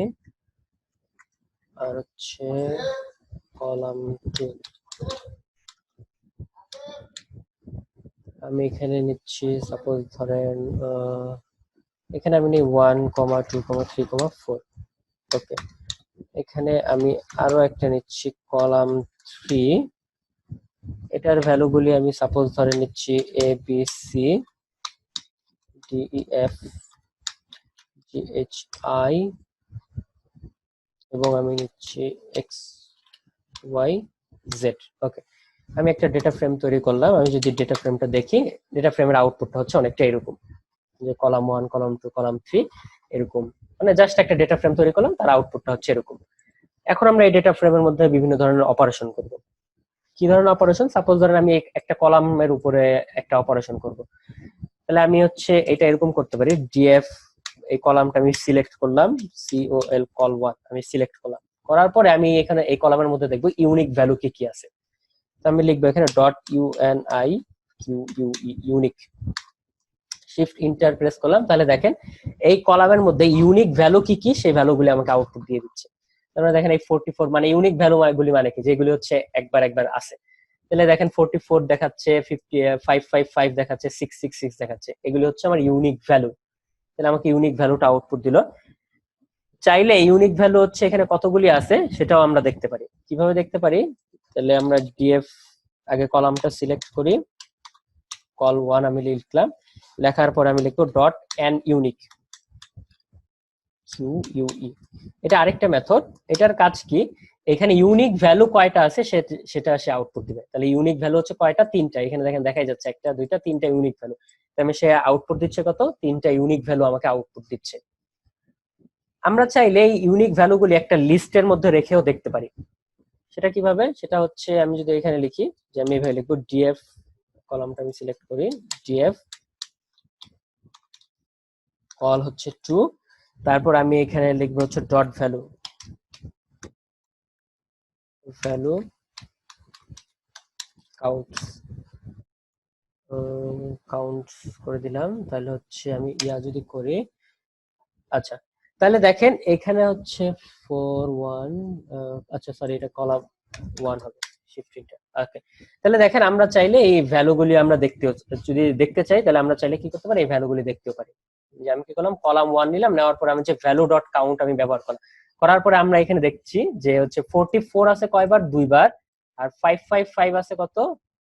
আর হচ্ছে কলাম 2 আমি এখানে নিচ্ছি। সাপোজ ধরেন এখানে আমি নিই 1,2,3,4। ওকে, এখানে আমি আরো একটা নিচ্ছি কলাম 3। এটার ভ্যালুগুলি আমি সাপোজ ধরে নিচ্ছি A B C D E F G H I, এবং আমি নিচ্ছি এক্স ওয়াই জেড। ওকে, আমি একটা ডেটা ফ্রেম তৈরি করলাম। আমি যদি ডেটা ফ্রেমটা দেখি, ডেটা ফ্রেমের আউটপুটটা হচ্ছে অনেকটা এরকম, যে কলাম 1, কলাম 2, কলাম 3 এরকম। মানে জাস্ট একটা ডেটা ফ্রেম তৈরি করলাম, তার আউটপুটটা হচ্ছে এরকম। এখন আমরা এই ডেটা ফ্রেমের মধ্যে বিভিন্ন ধরনের অপারেশন করব। কি ধরনের অপারেশন? সাপোজ ধরেন আমি একটা কলামের উপরে একটা অপারেশন করব, তাহলে আমি হচ্ছে এটা এরকম করতে পারি। ডিএফ, এই কলামটা আমি সিলেক্ট করলাম, সিওএল কল 1 আমি সিলেক্ট করলাম। করার পরে আমি এখানে এই কলামের মধ্যে দেখবো ইউনিক ভ্যালু কি কি আছে। তো আমি লিখবো এখানে dot U N I Q U unique, shift enter press করলাম। তাহলে দেখেন এই কলামের মধ্যে ইউনিক ভ্যালু কি কি সেই ভ্যালুগুলি আমাকে আউটপুট দিয়ে দিচ্ছে। তাহলে দেখেন এই 44 মানে ইউনিক ভ্যালু গুলি মানে কি, যেগুলি হচ্ছে একবার একবার আছে। তাহলে দেখেন 44 দেখাচ্ছে, 555 দেখাচ্ছে, 666 দেখাচ্ছে, এগুলি হচ্ছে আমার ইউনিক ভ্যালু। তাহলে আমাকে ইউনিক ভ্যালুটা আউটপুট দিল। চাইলে ইউনিক ভ্যালু হচ্ছে এখানে কতগুলি আছে সেটাও আমরা দেখতে পারি। কিভাবে দেখতে পারি? তাহলে আমরা ডিএফ আগে কলামটা সিলেক্ট করি, কল 1 আমি লিখলাম। লেখার পরে আমি লিখবো ডট এন ইউনিক কিউইউ। এটা আরেকটা মেথড। এটার কাজ কি? এখানে ইউনিক ভ্যালু কয়টা আছে সেটা সে আউটপুট দিবে। তাহলে ইউনিক ভ্যালু হচ্ছে কয়টা? 3টা। এখানে দেখেন দেখাই যাচ্ছে 1টা 2টা 3টা ইউনিক ভ্যালু। তাহলে সে আউটপুট দিচ্ছে কত? 3টা ইউনিক ভ্যালু আমাকে আউটপুট দিচ্ছে। আমরা চাইলে এই ইউনিক ভ্যালুগুলি একটা লিস্টের মধ্যে রেখেও দেখতে পারি। সেটা কিভাবে? সেটা হচ্ছে আমি যদি এখানে লিখি, যে আমি এভাবে লিখবো ডিএফ, কলামটা আমি সিলেক্ট করি, ডিএফ কল হচ্ছে 2, তারপর আমি এখানে লিখবো হচ্ছে dot value, value counts, counts করে দিলাম। তাহলে হচ্ছে আমি ইয়া যদি করি, আচ্ছা তাহলে দেখেন এখানে হচ্ছে 41, আচ্ছা সরি এটা কলাম 1 হবে, শিফট এন্টার। ওকে, তাহলে দেখেন আমরা চাইলে এই ভ্যালুগুলি আমরা যদি দেখতে চাই, তাহলে আমরা চাইলে কি করতে পারি? এই ভ্যালুগুলি দেখতেও পারি। যে আমি কি করলাম, কলাম 1 নিলাম, নেওয়ার পর আমি যে ভ্যালু ডট কাউন্ট আমি ব্যবহার করলাম, করার পরে আমরা এখানে দেখছি যে হচ্ছে 44 আছে কয়বার? 2 বার। আর 555 আছে কত?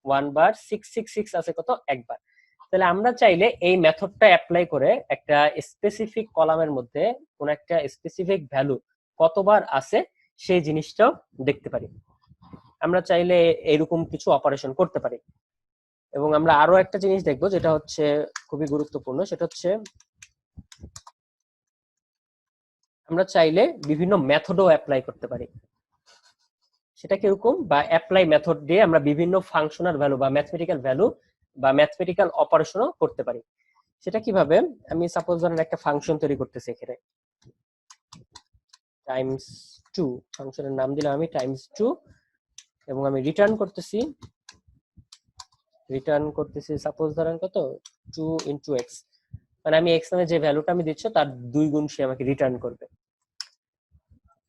1 বার। 666 আছে কত? 1 বার। তাহলে আমরা চাইলে এই মেথডটা অ্যাপ্লাই করে একটা স্পেসিফিক কলামের মধ্যে কোন একটা স্পেসিফিক ভ্যালু কতবার আছে সেই জিনিসটাও দেখতে পারি। আমরা চাইলে এরকম কিছু অপারেশন করতে পারি। এবং আমরা আরো একটা জিনিস দেখবো যেটা হচ্ছে খুবই গুরুত্বপূর্ণ, সেটা হচ্ছে আমরা চাইলে বিভিন্ন মেথডও অ্যাপ্লাই করতে পারি। সেটা কিরকম? বা অ্যাপ্লাই মেথড দিয়ে আমরা বিভিন্ন ফাংশনাল ভ্যালু বা ম্যাথমেটিক্যাল ভ্যালু বা ম্যাথমেটিক্যাল অপারেশনও করতে পারি। সেটা কিভাবে? আমি সাপোজ ধরেন একটা ফাংশন তৈরি করতেছি, এখানে টাইমস 2 ফাংশনের নাম দিলাম আমি টাইমস 2, এবং আমি রিটার্ন করতেছি সাপোজ ধরেন কত? 2 ইনটু এক্স, মানে আমি এক্স নামে যে ভ্যালুটা আমি দিচ্ছি তার 2 গুণ সে আমাকে রিটার্ন করবে।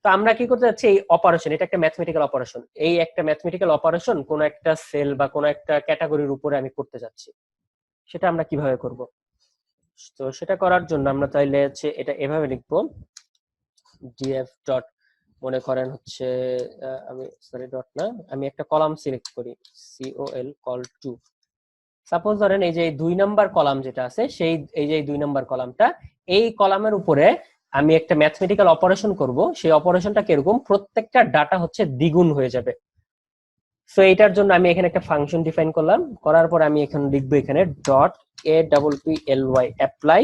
তো আমরা কি করতে যাচ্ছি? এই অপারেশন, এটা একটা ম্যাথমেটিক্যাল অপারেশন, এই একটা ম্যাথমেটিক্যাল অপারেশন কোন একটা সেল বা কোন একটা ক্যাটাগরির উপরে আমি করতে যাচ্ছি। সেটা আমরা কিভাবে করব? তো সেটা করার জন্য আমরা চাইলে হচ্ছে এটা এভাবে লিখবো, ডিএফ ডট, মনে করেন হচ্ছে আমি সরি ডট না, আমি একটা কলাম সিলেক্ট করি, সিওএল কল 2। সাপোজ ধরেন এই যে 2 নাম্বার কলাম যেটা আছে, সেই এই যে 2 নাম্বার কলামটা, এই কলামের উপরে আমি একটা ম্যাথমেটিক্যাল অপারেশন করব। সেই অপারেশনটা কিরকম? প্রত্যেকটা ডাটা হচ্ছে দ্বিগুণ হয়ে যাবে। সো এটার জন্য আমি এখানে একটা ফাংশন ডিফাইন করলাম, করার পর আমি এখানে লিখবো এখানে dot A double P L Y apply.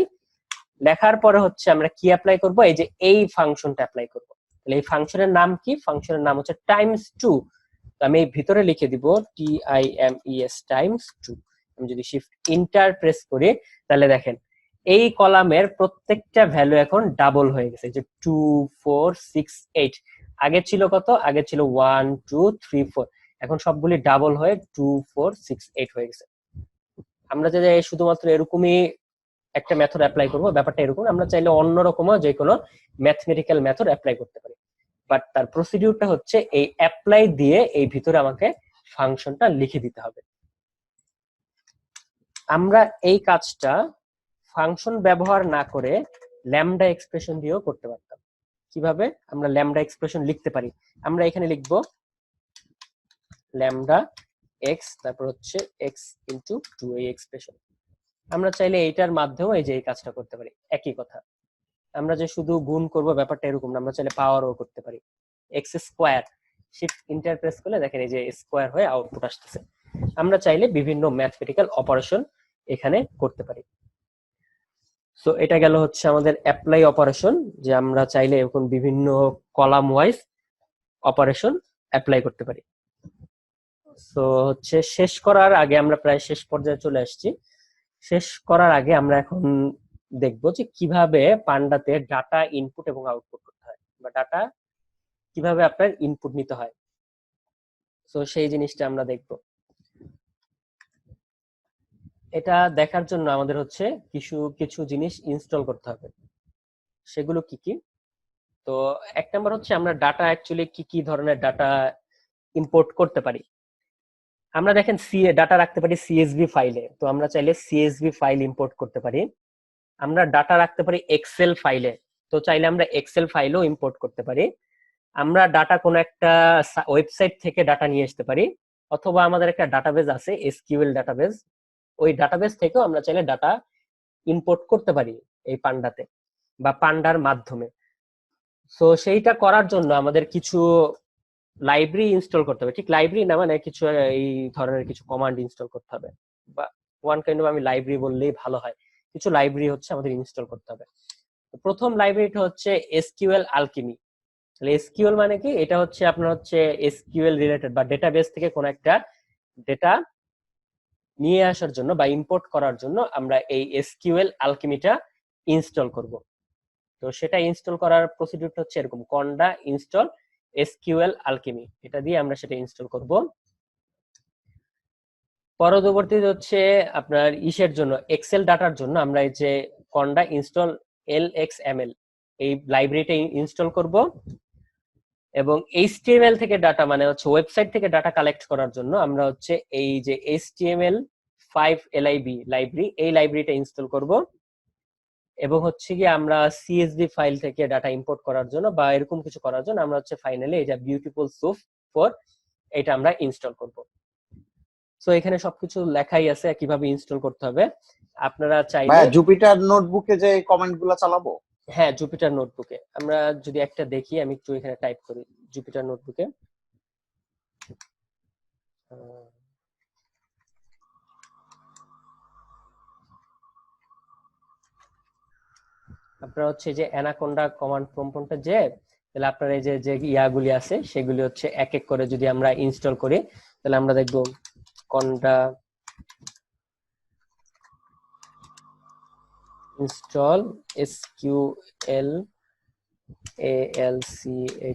লেখার পরে হচ্ছে আমরা কি অ্যাপ্লাই করব? এই যে এই ফাংশনটা অ্যাপ্লাই করব। তাহলে এই ফাংশনের নাম কি? ফাংশনের নাম হচ্ছে টাইমস 2। তো আমি এই ভিতরে লিখে দিব TIMES টাইমস 2। আমি যদি শিফট ইন্টার প্রেস করি, তাহলে দেখেন এই কলামের প্রত্যেকটা ভ্যালু এখন ডাবল হয়ে গেছে, যে 2 4 6 8। আগে ছিল কত? আগে ছিল 1 2 3 4, এখন সবগুলি ডাবল হয়ে 2 4 6 8 হয়ে গেছে। আমরা যে শুধুমাত্র এরকমই একটা মেথড অ্যাপ্লাই করব, ব্যাপারটা এরকম। আমরা চাইলে অন্যরকমও যে কোনো ম্যাথমেটিক্যাল মেথড অ্যাপ্লাই করতে পারি, বাট তার প্রসিডিউরটা হচ্ছে এই অ্যাপ্লাই দিয়ে এই ভিতরে আমাকে ফাংশনটা লিখে দিতে হবে। আমরা এই কাজটা ফাংশন ব্যবহার না করে ল্যামডা এক্সপ্রেশন দিয়েও করতে পারতাম। কিভাবে আমরা ল্যামডা এক্সপ্রেশন লিখতে পারি? আমরা এখানে লিখব ল্যামডা এক্স, তারপর হচ্ছে এক্স ইন্টু 2, এই এক্সপ্রেশন। আমরা চাইলে এইটার মাধ্যমেও এই যে এই কাজটা করতে পারি, একই কথা। আমরা যে শুধু গুণ করব ব্যাপারটা এরকম না, আমরা চাইলে পাওয়ারও করতে পারি। X square, shift enter press করলে দেখেন এই যে স্কোয়ার হয়ে আউটপুট আসতেছে। আমরা চাইলে বিভিন্ন ম্যাথমেটিক্যাল অপারেশন এখানে করতে পারি। সো এটা গেল হচ্ছে আমাদের অ্যাপ্লাই অপারেশন, যে আমরা চাইলে এখন বিভিন্ন কলাম ওয়াইজ অপারেশন অ্যাপ্লাই করতে পারি। সো হচ্ছে শেষ করার আগে, আমরা প্রায় শেষ পর্যায়ে চলে আসছি। শেষ করার আগে আমরা এখন দেখবো যে কিভাবে পান্ডাতে ডাটা ইনপুট এবং আউটপুট করতে হয়, বা ডাটা কিভাবে আপনার ইনপুট নিতে হয়। সো সেই জিনিসটা আমরা দেখব। এটা দেখার জন্য আমাদের হচ্ছে কিছু কিছু জিনিস ইনস্টল করতে হবে। সেগুলো কি কি? তো এক নাম্বার হচ্ছে আমরা ডাটা অ্যাকচুয়ালি কি কি ধরনের ডাটা ইম্পোর্ট করতে পারি। আমরা দেখেন ডাটা রাখতে পারি সিএসভি ফাইলে, তো আমরা চাইলে সিএসভি ফাইল ইম্পোর্ট করতে পারি। আমরা ডাটা রাখতে পারি এক্সেল ফাইলে, তো চাইলে আমরা এক্সেল ফাইলও ইম্পোর্ট করতে পারি। আমরা ডাটা কোনো একটা ওয়েবসাইট থেকে ডাটা নিয়ে আসতে পারি, অথবা আমাদের একটা ডাটাবেজ আছে এসকিউএল ডাটাবেজ, ওই ডাটাবেজ থেকেও আমরা চাইলে ডাটা ইম্পোর্ট করতে পারি এই পান্ডাতে বা পান্ডার মাধ্যমে। সো সেইটা করার জন্য আমাদের কিছু লাইব্রেরি ইনস্টল করতে হবে। ঠিক লাইব্রেরি না, মানে কিছু এই ধরনের কিছু কমান্ড ইনস্টল করতে হবে, বা ওয়ান কাইন্ড অফ আমি লাইব্রেরি বললেই ভালো হয়। কিছু লাইব্রেরি হচ্ছে আমাদের ইনস্টল করতে হবে। প্রথম লাইব্রেরিটা হচ্ছে এসকিউএল আলকেমি। তাহলে এসকিউএল মানে কি? এটা হচ্ছে আপনার হচ্ছে এসকিউএল রিলেটেড বা ডেটাবেস থেকে কোন একটা ডেটা নিয়ে আসার জন্য বা ইম্পোর্ট করার জন্য আমরা এই এসকিউএল আলকেমিটা ইনস্টল করব। তো সেটা ইনস্টল করার প্রসিডিউরটা হচ্ছে এরকম, কন্ডা ইনস্টল এসকিউএল আলকেমি, এটা দিয়ে আমরা সেটা ইনস্টল করব। পরবর্তীতে হচ্ছে আপনার ইসের জন্য এক্সেল ডাটার জন্য আমরা এই যে কন্ডা ইনস্টল এলএক্সএমএল, এই লাইব্রেরিটা ইনস্টল করব। এবং এইচটিএমএল থেকে ডাটা, মানে হচ্ছে ওয়েবসাইট থেকে ডাটা কালেক্ট করার জন্য আমরা হচ্ছে এই যে HTML5 LIB লাইব্রেরি, এই লাইব্রেরিটা ইনস্টল করব। এবং হচ্ছে কি আমরা সিএসভি ফাইল থেকে ডাটা ইম্পোর্ট করার জন্য বা এরকম কিছু করার জন্য আমরা হচ্ছে ফাইনালি এটা বিউটিফুল সুফ 4 এটা আমরা ইনস্টল করব। সো এখানে সবকিছু লেখাই আছে কিভাবে ইনস্টল করতে হবে। আপনারা চাইলে জুপিটার নোটবুকে যে কমেন্টগুলো চালাবো। হ্যাঁ, জুপিটার নোটবুকে আমরা যদি একটা দেখি, আমি একটু এখানে টাইপ করি জুপিটার নোটবুকে। আপনারা হচ্ছে যে অ্যানাকোন্ডা কমান্ড প্রম্পটটা যে, তাহলে আপনার এই যে যে ইয়াগুলি আছে সেগুলি হচ্ছে এক এক করে যদি আমরা ইনস্টল করি, তাহলে আমরা দেখব Konda install SQL ALCHEMY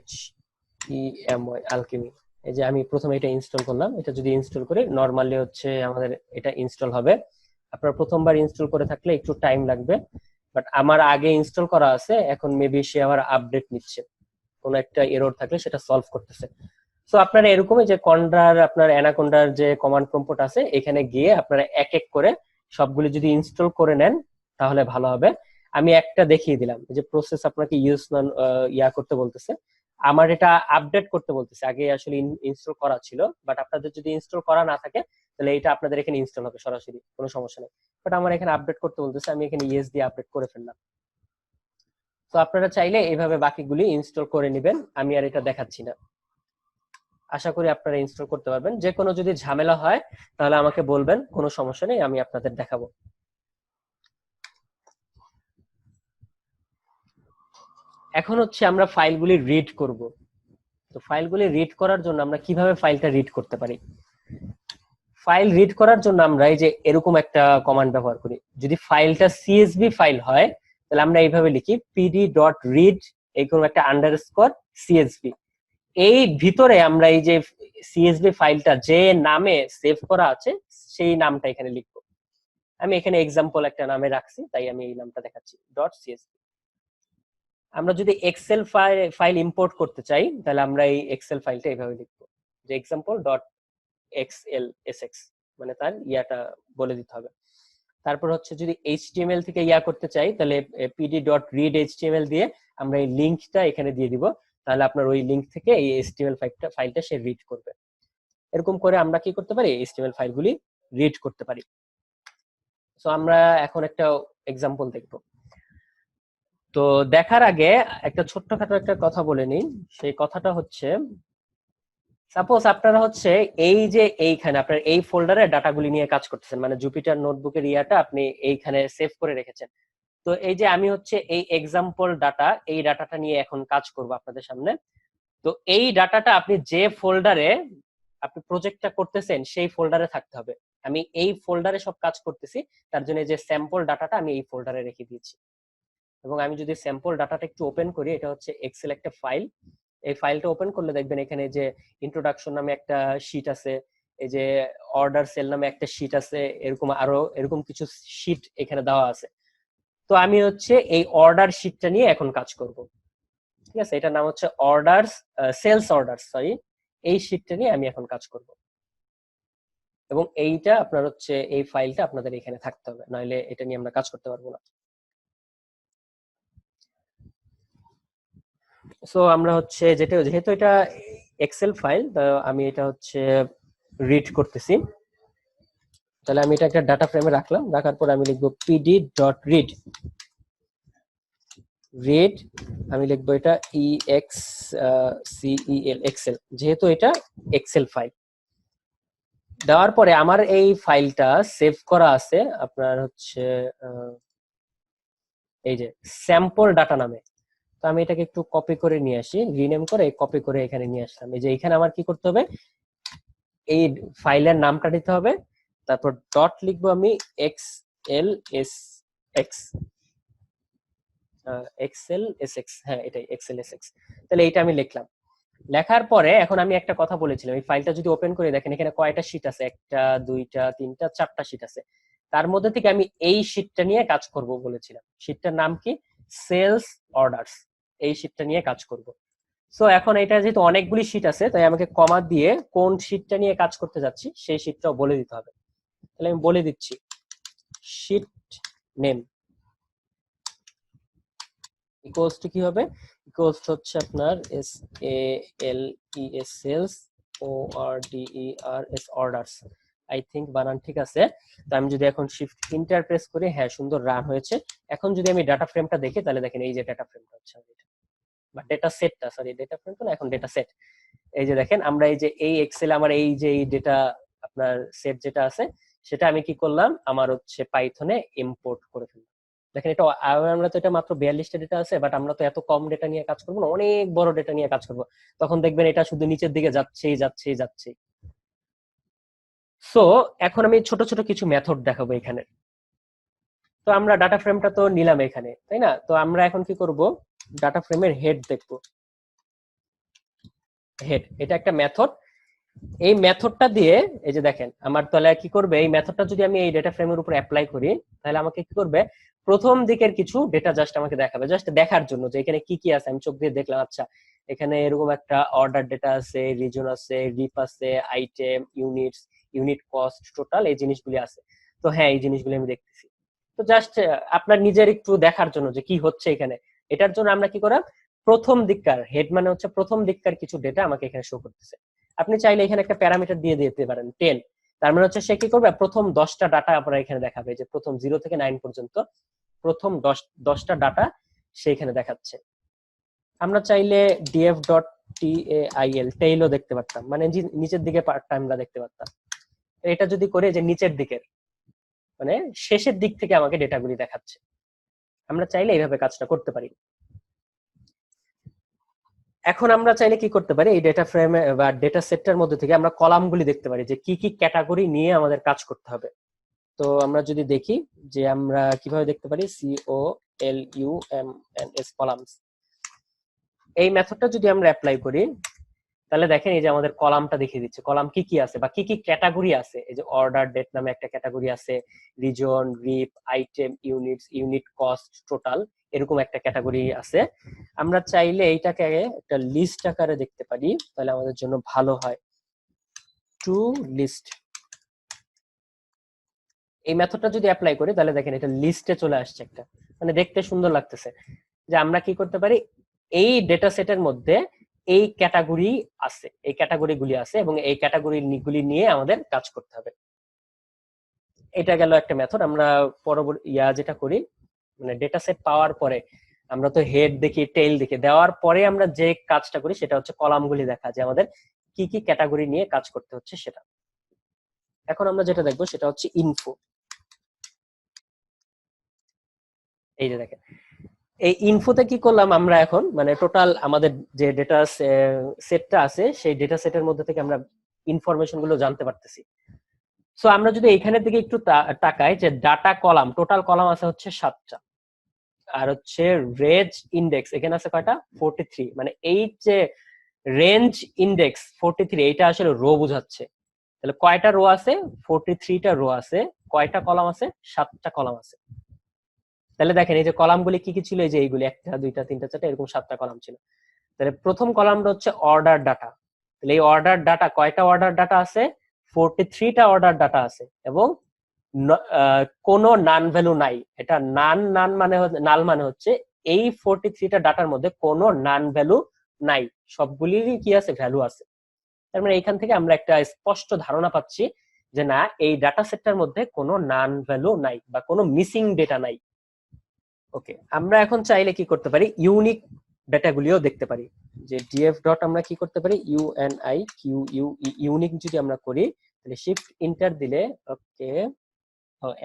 alchemy. এই যে আমি প্রথমে এটা ইনস্টল করলাম, এটা যদি ইনস্টল করি নরমালি হচ্ছে আমাদের এটা ইনস্টল হবে। আপনার প্রথমবার ইনস্টল করে থাকলে একটু টাইম লাগবে, বাট আমার আগে ইনস্টল করা আছে, এখন মেবি সে আবার আপডেট নিচ্ছে, কোনো একটা এরর থাকলে সেটা সলভ করতেছে। সো আপনারা এরকমই যে কন্ডার আপনার অ্যানাকোন্ডার যে কমান্ড প্রম্পট আছে এখানে গিয়ে আপনারা এক এক করে সবগুলো যদি ইনস্টল করে নেন তাহলে ভালো হবে। আমি একটা দেখিয়ে দিলাম যে প্রসেস আপনাকে ইয়া করতে বলতেছে, আমার এটা আপডেট করতে বলতেছে। আগে আসলে ইনস্টল করা ছিল, বাট আপনাদের যদি ইনস্টল করা না থাকে তাহলে এটা আপনাদের এখানে ইনস্টল হবে সরাসরি, কোনো সমস্যা নেই। বাট আমার এখানে আপডেট করতে বলতেছে, আমি এখানে ইয়েস দিয়ে আপডেট করে ফেললাম। তো আপনারা চাইলে এইভাবে বাকিগুলি ইনস্টল করে নেবেন, আমি আর এটা দেখাচ্ছি না। আশা করি আপনারা ইনস্টল করতে পারবেন। যে কোনো যদি ঝামেলা হয় তাহলে আমাকে বলবেন, কোনো সমস্যা নেই, আমি আপনাদের দেখাবো। এখন হচ্ছে আমরা ফাইলগুলি রিড করব। তো ফাইলগুলি রিড করার জন্য আমরা কিভাবে ফাইলটা রিড করতে পারি? ফাইল রিড করার জন্য আমরা এই যে এরকম একটা কমান্ড ব্যবহার করি। যদি ফাইলটা সিএসভি ফাইল হয় তাহলে আমরা এইভাবে লিখি pd.read এরকম একটা আন্ডারস্কোর সিএসভি। এই ভিতরে আমরা এই যে সিএসভি ফাইলটা যে নামে সেভ করা আছে সেই নামটা এখানে লিখবো। আমি এখানে এক্সাম্পল একটা নামে রাখছি, তাই আমি এই নামটা দেখাচ্ছি ডট সিএসভি। আমরা যদি এক্সেল ফাইল ইম্পোর্ট করতে চাই তাহলে আমরা এই এক্সেল ফাইলটা এইভাবে লিখবো যে এক্সাম্পল ডট এক্সএলএসএক্স, মানে তার ইয়াটা বলে দিতে হবে। তারপর হচ্ছে যদি এইচটিএমএল থেকে ইয়া করতে চাই তাহলে পিডি ডট রিড এইচটিএমএল দিয়ে আমরা এই লিঙ্কটা এখানে দিয়ে দিব, তাহলে আপনার ওই লিঙ্ক থেকে এই এইচটিএমএল ফাইলটা সে রিড করবে। এরকম করে আমরা কি করতে পারি, এইচটিএমএল ফাইলগুলি রিড করতে পারি। সো আমরা এখন একটা এক্সাম্পল দেখব। তো দেখার আগে একটা ছোট্টখাটো একটা কথা বলে নিই। সেই কথাটা হচ্ছে, সাপোজ আপনারা হচ্ছে এই যে এইখানে আপনার এই ফোল্ডারে ডাটাগুলি নিয়ে কাজ করতেছেন, মানে জুপিটার নোটবুকের ইয়াটা আপনি এইখানে সেভ করে রেখেছেন। তো এই যে আমি হচ্ছে এই এক্সাম্পল ডাটা, এই ডাটাটা নিয়ে এখন কাজ করব আপনাদের সামনে। তো এই ডাটাটা আপনি যে ফোল্ডারে আপনি প্রজেক্টটা করতেছেন সেই ফোল্ডারে থাকতে হবে। আমি এই ফোল্ডারে সব কাজ করতেছি, তার জন্য যে স্যাম্পল ডাটাটা আমি এই ফোল্ডারে রেখে দিয়েছি। এবং আমি যদি স্যাম্পল ডাটাটা একটু ওপেন করি, এটা হচ্ছে এক্সেল একটা ফাইল। এই ফাইলটা ওপেন করলে দেখবেন এখানে যে ইন্ট্রোডাকশন নামে একটা শীট আছে, এই যে অর্ডার সেল নামে একটা শীট আছে, এরকম আরো এরকম কিছু শীট এখানে দেওয়া আছে। তো আমি হচ্ছে এই অর্ডার শীটটা নিয়ে এখন কাজ করব। ঠিক আছে, এটার নাম হচ্ছে অর্ডারস, সেলস অর্ডারস, সরি। এই শীটটা নিয়ে আমি এখন কাজ করব এবং এইটা আপনার হচ্ছে এই ফাইলটা আপনাদের এখানে থাকতে হবে, নাহলে এটা নিয়ে আমরা কাজ করতে পারবো না। সো আমরা হচ্ছে যেহেতু এটা এক্সেল ফাইল, আমি এটা হচ্ছে রিড করতেছি। তাহলে আমি এটা একটা ডাটা ফ্রেমে রাখলাম, রাখার পর আমি লিখবো পিডি ডট রিড। রিড আমি লিখবো এটা EXCEL, এক্সেল, যেহেতু এটা এক্সেল ফাইল। দেওয়ার পরে আমার এই ফাইলটা সেভ করা আছে আপনার হচ্ছে এই যে স্যাম্পল ডাটা নামে। তো আমি এটাকে একটু কপি করে নিয়ে আসি, রিনেম করে কপি করে এখানে নিয়ে আসলাম। এই যে এখানে আমার কি করতে হবে, এই ফাইলের নামটা দিতে হবে, তারপর ডট লিখবো আমি XLSX, XLSX, হ্যাঁ এটাই XLSX। তাহলে এইটা আমি লিখলাম। লেখার পরে এখন আমি একটা কথা বলেছিলাম, এই ফাইলটা যদি ওপেন করে দেখেন এখানে কয়টা শীট আছে, একটা দুইটা তিনটা চারটা শীট আছে। তার মধ্যে থেকে আমি এই শীটটা নিয়ে কাজ করব বলেছিলাম। শীটটার নাম কি, সেলস অর্ডারস। এই শীটটা নিয়ে কাজ করব। সো এখন এটা যেহেতু অনেকগুলি শীট আছে, তাই আমাকে কমা দিয়ে কোন শীটটা নিয়ে কাজ করতে যাচ্ছি সেই শীটটাও বলে দিতে হবে। তাহলে আমি বলে দিচ্ছি শীট নেম ইকুয়ালস টু কি হবে, ইকুয়ালস টু হচ্ছে আপনার SALES sales ORDERS orders. I think বানান ঠিক আছে। তো আমি যদি এখন শিফট ইন্টার প্রেস করি, হ্যাঁ সুন্দর রান হয়েছে। এখন যদি আমি ডাটা ফ্রেমটা দেখি তাহলে দেখেন এই যে ডাটা ফ্রেমটা হচ্ছে বা ডেটা সেটটা, সরি ডেটা ফ্রেম তো না, এখন ডেটা সেট। এই যে দেখেন আমরা এই যে এই এক্সেল আমার এই যে এই ডেটা আপনার সেট যেটা আছে সেটা আমি কি করলাম, আমার হচ্ছে পাইথনে ইম্পোর্ট করে ফেললাম। দেখেন এটা আমরা তো এটা মাত্র 42টা ডেটা আছে, বাট আমরা তো এত কম ডেটা নিয়ে কাজ করবো না, অনেক বড় ডেটা নিয়ে কাজ করবো। তখন দেখবেন এটা শুধু নিচের দিকে যাচ্ছেই যাচ্ছেই যাচ্ছেই। সো এখন আমি ছোট ছোট কিছু মেথড দেখাবো এখানে। তো আমরা ডাটা ফ্রেমটা তো নিলাম এখানে, তাই না? তো আমরা এখন কি করব, ডাটা ফ্রেমের হেড দেখবো। হেড এটা একটা মেথড। এই মেথডটা দিয়ে এই যে দেখেন আমার তাহলে কি করবে, এই মেথডটা যদি আমি এই ডেটা ফ্রেমের উপর অ্যাপ্লাই করি তাহলে আমাকে কি করবে, প্রথম দিকের কিছু ডেটা জাস্ট আমাকে দেখাবে, জাস্ট দেখার জন্য যে এখানে কি কি আছে। আমি চোখ দিয়ে দেখলাম, আচ্ছা এখানে এরকম একটা অর্ডার ডেটা আছে, রিজন আছে, রিপ আছে, item, units, unit cost, total, এই জিনিসগুলি আছে। তো হ্যাঁ এই জিনিসগুলি আমি দেখতেছি। তো জাস্ট আপনার নিজের একটু দেখার জন্য যে কি হচ্ছে এখানে, এটার জন্য আমরা কি করাম, প্রথম দিককার হেড মানে হচ্ছে প্রথম দিককার কিছু ডেটা আমাকে এখানে শো করতেছে। আপনি চাইলে এখানে একটা প্যারামিটার দিয়ে দিতে পারেন 10, তার মানে হচ্ছে সে কি করবে, প্রথম 10টা ডাটা আপনার এখানে দেখাবে, যে প্রথম 0 থেকে 9 পর্যন্ত প্রথম 10টা ডাটা সে এখানে দেখাচ্ছে। আমরা চাইলে df ডট tail টেইলও দেখতে পারতাম, মানে নিচের দিকে পার্টটা আমরা দেখতে পারতাম। এটা যদি করে যে নিচের দিকের মানে শেষের দিক থেকে আমাকে ডেটাগুলি দেখাচ্ছে, আমরা চাইলে এইভাবে কাজটা করতে পারি। এখন আমরা চাইলে কি করতে পারি, এই ডেটা ফ্রেমে বা ডেটা সেটটার মধ্যে থেকে আমরা কলামগুলি দেখতে পারি যে কি কি ক্যাটাগরি নিয়ে আমাদের কাজ করতে হবে। তো আমরা যদি দেখি যে আমরা কিভাবে দেখতে পারি, COLUMNS কলামস, এই মেথডটা যদি আমরা অ্যাপ্লাই করি তাহলে দেখেন এই যে আমাদের কলামটা দেখিয়ে দিচ্ছে কলাম কি কি আছে বা কি কি ক্যাটাগরি আছে। এই যে অর্ডার ডেট নামে একটা ক্যাটাগরি আছে, region, rep, item, units, unit cost, total, এরকম একটা ক্যাটাগরি আছে। আমরা চাইলে এইটাকে একটা লিস্ট আকারে দেখতে পারি, তাহলে আমাদের জন্য ভালো হয়। টু লিস্ট, এই মেথডটা যদি অ্যাপ্লাই করি তাহলে দেখেন এটা লিস্টে চলে আসছে একটা, মানে দেখতে সুন্দর লাগতেছে। যে আমরা কি করতে পারি, এই ডেটা সেটের মধ্যে এই ক্যাটাগরি আছে, এই ক্যাটাগরি গুলি আছে এবং এই ক্যাটাগরি গুলি নিয়ে আমাদের কাজ করতে হবে। এটা গেল একটা মেথড। আমরা পরবর্তী যেটা করি, মানে ডেটা সেট পাওয়ার পরে আমরা তো হেড দেখি, টেইল দেখি, দেওয়ার পরে আমরা যে কাজটা করি সেটা হচ্ছে কলামগুলি দেখা, যে আমাদের কি কি ক্যাটাগরি নিয়ে কাজ করতে হচ্ছে সেটা। এখন আমরা যেটা দেখবো সেটা হচ্ছে ইনফো। এই যে দেখেন এই ইনফোতে কি করলাম আমরা এখন, মানে টোটাল আমাদের যে ডেটা সেটটা আছে সেই ডেটা সেটের মধ্যে থেকে আমরা ইনফরমেশন গুলো জানতে পারতেছি। সো আমরা যদি এইখানের দিকে একটু তাকাই, যে ডাটা কলাম, টোটাল কলাম আছে হচ্ছে 7টা, আর হচ্ছে রেঞ্জ ইন্ডেক্স এখানে আছে কয়টা, 43। মানে এই যে রেঞ্জ ইন্ডেক্স 43, এইটা আসলে রো বোঝাচ্ছে। তাহলে কয়টা রো আছে, 43টা রো আছে। কয়টা কলাম আছে, 7টা কলাম আছে। তাহলে দেখেন এই যে কলামগুলি কি কি ছিল, এই যে এইগুলি 1টা 2টা 3টা 4টা এরকম 7টা কলাম ছিল। তাহলে প্রথম কলামটা হচ্ছে অর্ডার ডাটা। তাহলে এই অর্ডার ডাটা, কয়টা অর্ডার ডাটা আছে, 43টা অর্ডার ডাটা আছে এবং কোনো নান ভ্যালু নাই। এটা নান মানে নাল মানে হচ্ছে এই 43টা ডাটার মধ্যে কোনো নান ভ্যালু নাই, সবগুলিরই কি আছে, ভ্যালু আছে। তার মানে এইখান থেকে আমরা একটা স্পষ্ট ধারণা পাচ্ছি যে না, এই ডাটা সেটটার মধ্যে কোনো নান ভ্যালু নাই বা কোনো মিসিং ডেটা নাই। ওকে, আমরা এখন চাইলে কি করতে পারি, ইউনিক ডেটাগুলিও দেখতে পারি। যে ডিএফ ডট আমরা কি করতে পারি, UNIQ ইউনিক যদি আমরা করি, তাহলে শিফট ইন্টার দিলে, ওকে,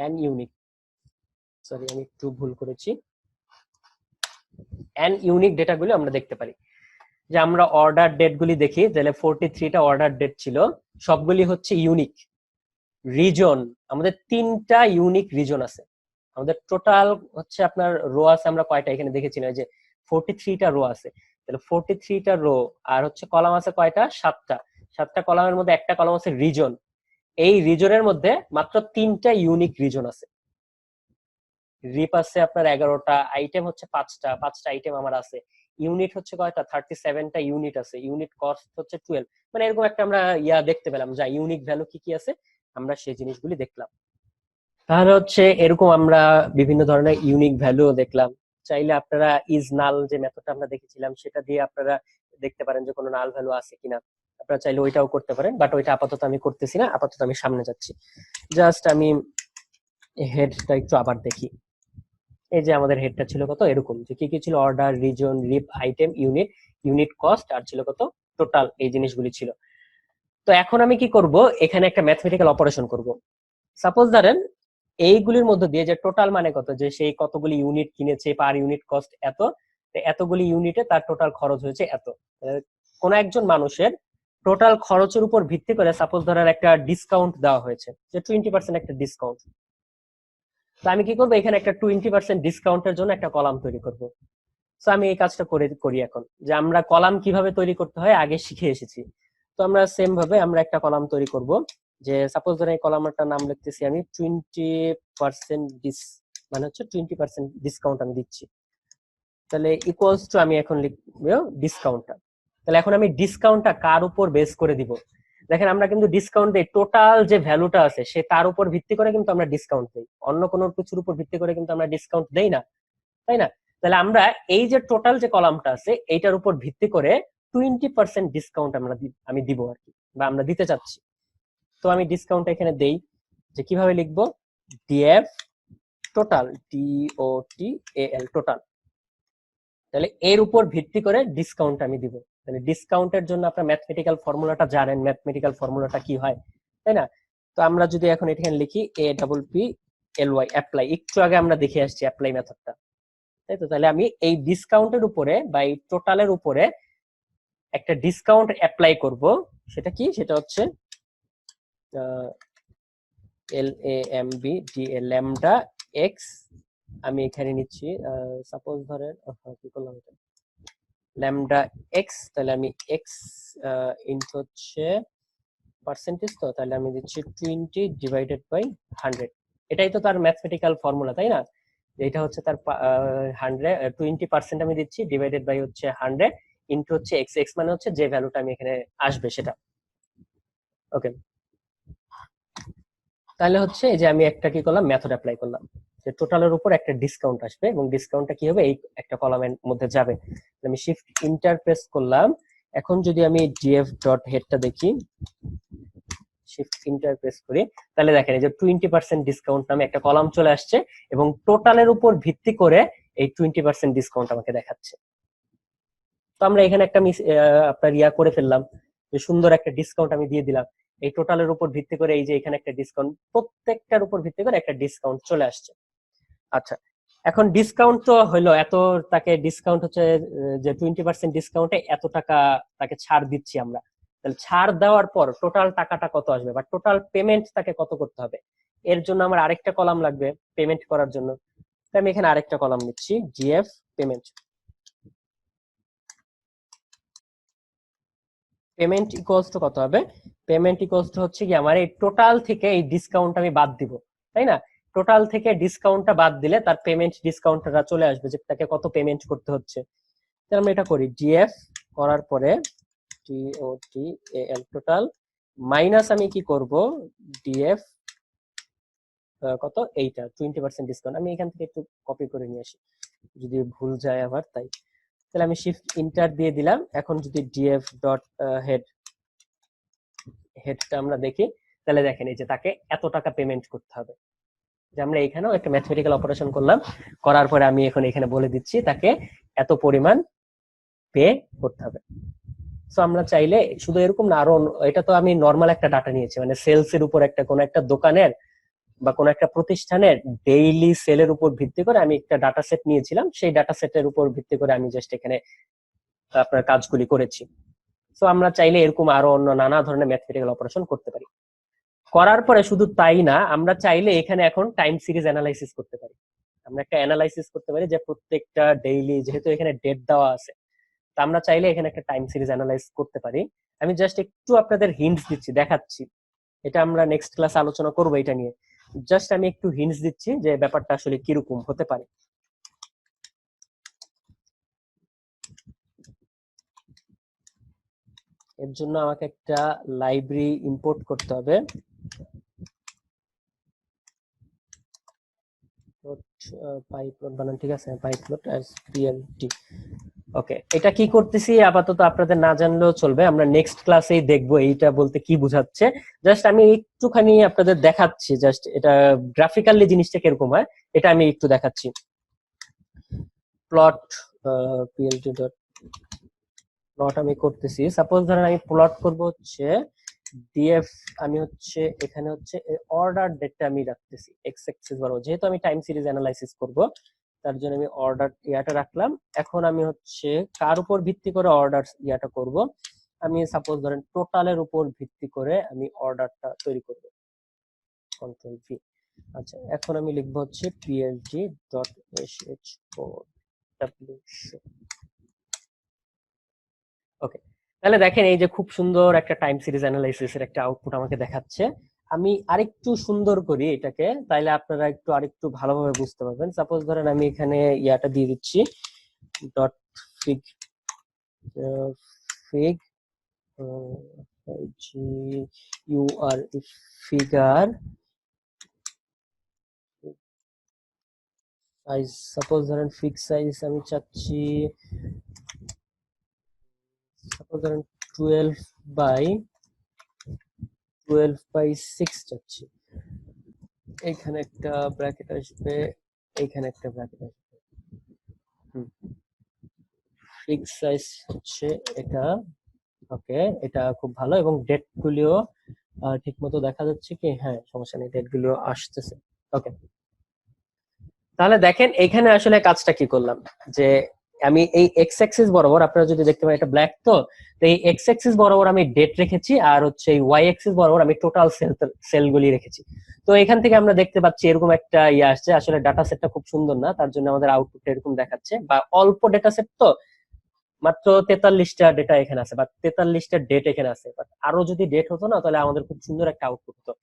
এন ইউনিক, সরি আমি একটু ভুল করেছি, এন ইউনিক ডেটাগুলি আমরা দেখতে পারি। যে আমরা অর্ডার ডেট গুলি দেখি, তাহলে 43টা অর্ডার ডেট ছিল, সবগুলি হচ্ছে ইউনিক। রিজন, আমাদের 3টা ইউনিক রিজন আছে। আমাদের টোটাল হচ্ছে আপনার রো আছে, আমরা কয়টা এখানে দেখেছিলাম যে 43টা রো আছে। তাহলে 43টা রো, আর হচ্ছে কলাম আছে কয়টা, 7টা। 7টা কলামের মধ্যে একটা কলাম আছে রিজন। এই রিজনের মধ্যে মাত্র 3টা ইউনিক রিজন আছে। রিপ আছে আপনার 11টা, আইটেম হচ্ছে 5টা আইটেম আমার আছে। ইউনিট হচ্ছে কয়টা, 37টা ইউনিট আছে। ইউনিট কস্ট হচ্ছে 12। মানে এরকম একটা আমরা দেখতে পেলাম, যা ইউনিক ভ্যালু কি কি আছে আমরা সেই জিনিসগুলি দেখলাম। তাহলে হচ্ছে এরকম আমরা বিভিন্ন ধরনের ইউনিক ভ্যালু দেখলাম। চাইলে আপনারা ইজ নাল যে মেথডটা আমরা দেখেছিলাম সেটা দিয়ে আপনারা দেখতে পারেন যে কোনো নাল ভ্যালু আছে কিনা। আপনারা চাইলে ওইটাও করতে পারেন, বাট ওইটা আপাতত আমি করতেছি না, আপাতত আমি সামনে যাচ্ছি। জাস্ট আমি হেডটা একটু আবার দেখি। এই যে আমাদের হেডটা ছিল কত, এরকম যে কি কি ছিল, order, reason, rep, item, unit, unit cost, আর ছিল কত, টোটাল। এই জিনিসগুলি ছিল। তো এখন আমি কি করব, এখানে একটা ম্যাথমেটিক্যাল অপারেশন করব। সাপোজ ধরেন এইগুলির মধ্যে দিয়ে যে টোটাল মানে কত, যে সেই কতগুলি ইউনিট কিনেছে, পার ইউনিট কস্ট এত, এতগুলি ইউনিটে তার টোটাল খরচ হয়েছে এত। কোন একজন মানুষের টোটাল খরচের উপর ভিত্তি করে সাপোজ ধরেন একটা ডিসকাউন্ট দেওয়া হয়েছে, যে 20% একটা ডিসকাউন্ট। তো আমি কি করবো, এখানে একটা 20% ডিসকাউন্টের জন্য একটা কলাম তৈরি করব। তো আমি এই কাজটা করি এখন, যে আমরা কলাম কিভাবে তৈরি করতে হয় আগে শিখে এসেছি। তো আমরা সেম ভাবে আমরা একটা কলাম তৈরি করব। যে সাপোজ ধরেন এই কলামটার নাম লিখতেছি আমি 20% মানে হচ্ছে 20% ডিসকাউন্ট আমি দিচ্ছি। তাহলে ইকুয়ালস টু আমি এখন লিখবো ডিসকাউন্টটা। তাহলে এখন আমি ডিসকাউন্টটা কার উপর বেস করে দিব, দেখেন আমরা কিন্তু ডিসকাউন্ট দেই টোটাল যে ভ্যালুটা আছে সে তার উপর ভিত্তি করে কিন্তু আমরা ডিসকাউন্ট দেই, অন্য কোনো কিছুর উপর ভিত্তি করে কিন্তু আমরা ডিসকাউন্ট দেই না, তাই না? তাহলে আমরা এই যে টোটাল যে কলামটা আছে এইটার উপর ভিত্তি করে 20% ডিসকাউন্ট আমি দিব আর কি, বা আমরা দিতে চাচ্ছি। তো আমি ডিসকাউন্ট এখানে দেই, যে কিভাবে লিখবো, ডিএফ টোটাল, TOTAL টোটাল। তাহলে এর উপর ভিত্তি করে ডিসকাউন্ট আমি দিব। তাহলে ডিসকাউন্টের জন্য আপনার ম্যাথমেটিক্যাল ফর্মুলাটা জানেন, ম্যাথমেটিক্যাল ফর্মুলাটা কি হয়, তাই না? তো আমরা যদি এখন এখানে লিখি APPLY, অ্যাপ্লাই, একটু আগে আমরা দেখে আসছি অ্যাপ্লাই মেথডটা, তাই তো? তাহলে আমি এই ডিসকাউন্টের উপরে বা এই টোটালের উপরে একটা ডিসকাউন্ট অ্যাপ্লাই করব। সেটা কি, সেটা হচ্ছে LAMBDA, ল্যামডা এক্স। আমি এখানে নিচ্ছি সাপোজ ধরেন কি করলাম এটা, ল্যামডা এক্স, তাহলে আমি এক্স ইনটু হচ্ছে পার্সেন্টেজ, তো তাহলে আমি দিচ্ছি 20 ডিভাইডেড বাই 100। এটাই তো তার ম্যাথমেটিক্যাল ফর্মুলা, তাই না? এটা হচ্ছে তার 20% আমি দিচ্ছি ডিভাইডেড বাই হচ্ছে 100 ইনটু হচ্ছে এক্স, এক্স মানে হচ্ছে যে ভ্যালুটা আমি এখানে আসবে সেটা। ওকে, তাহলে হচ্ছে এই যে আমি একটা কি করলাম, মেথড অ্যাপ্লাই করলাম যে টোটালের উপর একটা ডিসকাউন্ট আসবে এবং ডিসকাউন্টটা কি হবে, এই একটা কলামের মধ্যে যাবে। আমি শিফট ইন্টার প্রেস করলাম। এখন যদি আমি ডিএফ ডট হেডটা দেখি, শিফট ইন্টার প্রেস করি, তাহলে দেখেন এই যে 20% ডিসকাউন্ট নামে একটা কলাম চলে আসছে এবং টোটালের উপর ভিত্তি করে এই 20% ডিসকাউন্ট আমাকে দেখাচ্ছে। তো আমরা এখানে একটা আপনার ইয়া করে ফেললাম, যে সুন্দর একটা ডিসকাউন্ট আমি দিয়ে দিলাম এই টোটালের উপর ভিত্তি করে। এই যে এখানে একটা ডিসকাউন্ট, প্রত্যেকটার উপর ভিত্তি করে একটা ডিসকাউন্ট চলে আসছে। আচ্ছা, এখন ডিসকাউন্ট তো হলো এত, তাকে ডিসকাউন্ট হচ্ছে যে 20% ডিসকাউন্টে এত টাকা তাকে ছাড় দিচ্ছি আমরা। তাহলে ছাড় দেওয়ার পর টোটাল টাকাটা কত আসবে বা টোটাল পেমেন্ট তাকে কত করতে হবে, এর জন্য আমার আরেকটা কলাম লাগবে পেমেন্ট করার জন্য। তাই আমি এখানে আরেকটা কলাম নিচ্ছি, GF payment. Payment equals to কত হবে, পেমেন্ট ইকুয়ালস টু হচ্ছে কি আমার এই টোটাল থেকে এই ডিসকাউন্ট আমি বাদ দিব, তাই না? টোটাল থেকে ডিসকাউন্টটা বাদ দিলে তার পেমেন্ট ডিসকাউন্টটা চলে আসবে যে তাকে কত পেমেন্ট করতে হচ্ছে। তাহলে আমরা এটা করি, ডিএফ করার পরে টোটাল টোটাল মাইনাস আমি কি করব, ডিএফ কত, এইটা 20% ডিসকাউন্ট। আমি এখান থেকে একটু কপি করে নিয়ে আসি যদি ভুল যায় আবার, তাই। তাহলে আমি শিফট ইন্টার দিয়ে দিলাম। এখন যদি ডিএফ ডট হেড, হেডটা আমরা দেখি, তাহলে দেখেন এই যে তাকে এত টাকা পেমেন্ট করতে হবে। যে আমরা এখানেও একটা ম্যাথমেটিক্যাল অপারেশন করলাম, করার পরে আমি এখন এখানে বলে দিচ্ছি তাকে এত পরিমাণ পে করতে হবে। সো আমরা চাইলে শুধু এরকম না, আরো এটা তো আমি নর্মাল একটা ডাটা নিয়েছি, মানে সেলস এর উপর একটা কোন একটা দোকানের বা কোন একটা প্রতিষ্ঠানের ডেইলি সেলের উপর ভিত্তি করে আমি একটা ডাটা সেট নিয়েছিলাম, সেই ডাটা সেটের উপর ভিত্তি করে আমি জাস্ট এখানে আপনার কাজগুলি করেছি। সো আমরা চাইলে এরকম আরো অন্য নানা ধরনের ম্যাথমেটিক্যাল অপারেশন করতে পারি। করার পরে শুধু তাই না, আমরা চাইলে এখানে এখন টাইম সিরিজ অ্যানালাইসিস করতে পারি। আমরা একটা অ্যানালাইসিস করতে পারি যে প্রত্যেকটা ডেইলি, যেহেতু এখানে ডেট দেওয়া আছে, তা আমরা চাইলে এখানে একটা টাইম সিরিজ অ্যানালাইজ করতে পারি। আমি জাস্ট একটু আপনাদের হিন্টস দিচ্ছি, দেখাচ্ছি, এটা আমরা নেক্সট ক্লাস আলোচনা করবো এটা নিয়ে। জাস্ট আমি একটু হিন্টস দিচ্ছি যে ব্যাপারটা আসলে কিরকম হতে পারে। এর জন্য আমাকে একটা লাইব্রেরি ইম্পোর্ট করতে হবে, পাইপ্লট বানান ঠিক আছে, পাইপ্লট অ্যাজ পিএলটি। ওকে, এটা কি করতেছি আপাতত আপনাদের না জানলেও চলবে, আমরা নেক্সট ক্লাসেই দেখবো এইটা বলতে কি বোঝাচ্ছে। জাস্ট আমি একটুখানি আপনাদের দেখাচ্ছি, জাস্ট এটা গ্রাফিক্যালি জিনিসটা কিরকম হয় এটা আমি একটু দেখাচ্ছি। প্লট পিএলটি ডট প্লট আমি করতেছি। সাপোজ ধরেন আমি প্লট করব হচ্ছে ডিএফ, আমি হচ্ছে এখানে হচ্ছে অর্ডার ডেটটা আমি রাখতেছি এক্স অ্যাক্সিস বরাবর, যেহেতু আমি টাইম সিরিজ অ্যানালাইসিস করব তার জন্য আমি অর্ডার ইয়াটা রাখলাম। এখন আমি হচ্ছে কার উপর ভিত্তি করে অর্ডার ইয়াটা করব, আমি সাপোজ ধরেন টোটালের উপর ভিত্তি করে আমি অর্ডারটা তৈরি করব, কন্ট্রোল ভি। আচ্ছা, এখন আমি লিখবো হচ্ছে পিএলটি ডট এসএইচ ডাব্লিউ। ওকে, তাহলে দেখেন এই যে খুব সুন্দর একটা টাইম সিরিজ অ্যানালাইসিস এর একটা আউটপুট আমাকে দেখাচ্ছে। আমি আরেকটু সুন্দর করি এটাকে, তাইলে আপনারা একটু আরেকটু ভালোভাবে বুঝতে পারবেন। সাপোজ ধরেন আমি এখানে ইয়াটা দিয়ে দিচ্ছি, dot fig fig G U R figure size, suppose ধরেন ফিক্স সাইজ আমি চাচ্ছি সাপোজ ধরেন 12 বাই 6 চাচ্ছি। এখানে একটা ব্র্যাকেট আসবে, এখানে একটা ব্র্যাকেট আসবে। ফিক্স সাইজ হচ্ছে এটা। ওকে, এটা খুব ভালো এবং ডেট গুলিও ঠিক মতো দেখা যাচ্ছে কি, হ্যাঁ সমস্যা নেই, ডেট গুলিও আসতেছে। ওকে, তাহলে দেখেন এখানে আসলে কাজটা কি করলাম, যে আমি এই এক্স অ্যাক্সিস বরাবর, আপনারা যদি দেখতে পারেন এটা ব্ল্যাক, তো এই এক্স অ্যাক্সিস বরাবর আমি ডেট রেখেছি আর হচ্ছে এই ওয়াই অ্যাক্সিস বরাবর আমি টোটাল সেলগুলি রেখেছি। তো এখান থেকে আমরা দেখতে পাচ্ছি এরকম একটা ইয়ে আসছে। আসলে ডাটা সেটটা খুব সুন্দর না, তার জন্য আমাদের আউটপুট এরকম দেখাচ্ছে, বা অল্প ডেটা সেট তো মাত্র 43টা ডেটা এখানে আছে, বা 43টা ডেট এখানে আছে, বাট আরো যদি ডেট হতো না তাহলে আমাদের খুব সুন্দর একটা আউটপুট হতো,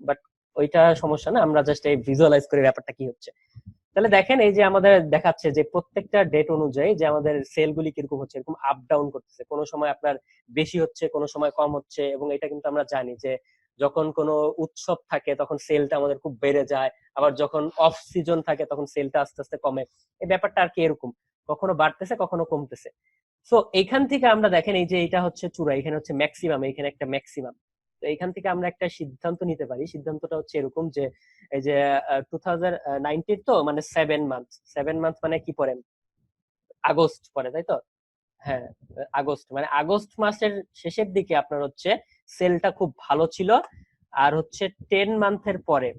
বাট ওইটা সমস্যা না, আমরা জাস্ট এই ভিজুয়ালাইজ করি ব্যাপারটা কি হচ্ছে। তাহলে দেখেন এই যে আমাদের দেখাচ্ছে যে প্রত্যেকটা ডেট অনুযায়ী যে আমাদের সেলগুলি কিরকম হচ্ছে, এরকম আপ ডাউন করতেছে, কোনো সময় আপনার বেশি হচ্ছে, কোনো সময় কম হচ্ছে, এবং এটা কিন্তু আমরা জানি যে যখন কোনো উৎসব থাকে তখন সেলটা আমাদের খুব বেড়ে যায়, আবার যখন অফ সিজন থাকে তখন সেলটা আস্তে আস্তে কমে। এই ব্যাপারটা আর কি এরকম, কখনো বাড়তেছে কখনো কমতেছে। সো এইখান থেকে আমরা দেখেন এই যে এটা হচ্ছে চূড়া, এখানে হচ্ছে ম্যাক্সিমাম, এখানে একটা ম্যাক্সিমাম। তো এইখান থেকে আমরা একটা সিদ্ধান্ত নিতে পারি, সিদ্ধান্তটা হচ্ছে এরকম যে এই যে 2019 তো মানে 7 মান্থ, 7 মান্থ মানে কি পড়েন, আগস্ট পরে তাই তো? হ্যাঁ, আগস্ট মানে আগস্ট মাসের শেষের দিকে আপনার হচ্ছে সেলটা খুব ভালো ছিল, আর হচ্ছে 10 মান্থের পরে,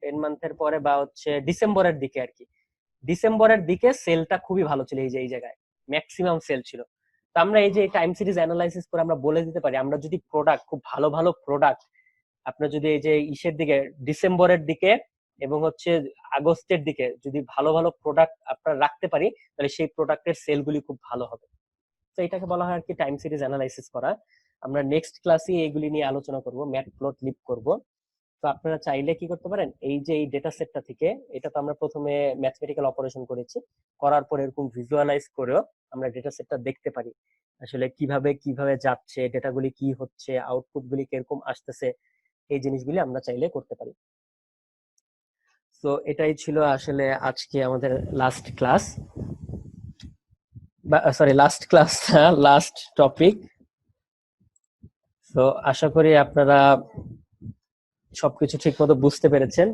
10 মান্থের পরে বা হচ্ছে ডিসেম্বরের দিকে আর কি, ডিসেম্বরের দিকে সেলটা খুবই ভালো ছিল, এই যে এই জায়গায় ম্যাক্সিমাম সেল ছিল। তো আমরা এই যে টাইম সিরিজ অ্যানালাইসিস করে আমরা বলে দিতে পারি, আমরা যদি প্রোডাক্ট খুব ভালো ভালো প্রোডাক্ট আপনার যদি এই যে ইসের দিকে ডিসেম্বরের দিকে এবং হচ্ছে আগস্টের দিকে যদি ভালো ভালো প্রোডাক্ট আপনার রাখতে পারি, তাহলে সেই প্রোডাক্টের সেলগুলি খুব ভালো হবে। তো এটাকে বলা হয় আর কি টাইম সিরিজ অ্যানালাইসিস করা। আমরা নেক্সট ক্লাসে এইগুলি নিয়ে আলোচনা করব, ম্যাটপ্লটলিব করব। তো আপনারা চাইলে কি করতে পারেন, এই যে এই ডেটা সেটটা থেকে, এটা তো আমরা প্রথমে ম্যাথমেটিক্যাল অপারেশন করেছি, করার পর এরকম ভিজুয়ালাইজ করেও আমরা ডেটা সেটটা দেখতে পারি আসলে কিভাবে কিভাবে যাচ্ছে, ডেটাগুলি কি হচ্ছে, আউটপুট গুলি কিরকম আসতেছে, এই জিনিসগুলি আমরা চাইলে করতে পারি। তো এটাই ছিল আসলে আজকে আমাদের লাস্ট ক্লাস, বা সরি লাস্ট ক্লাস না, লাস্ট টপিক। তো আশা করি আপনারা সবকিছু ঠিক মতো বুঝতে পেরেছেন।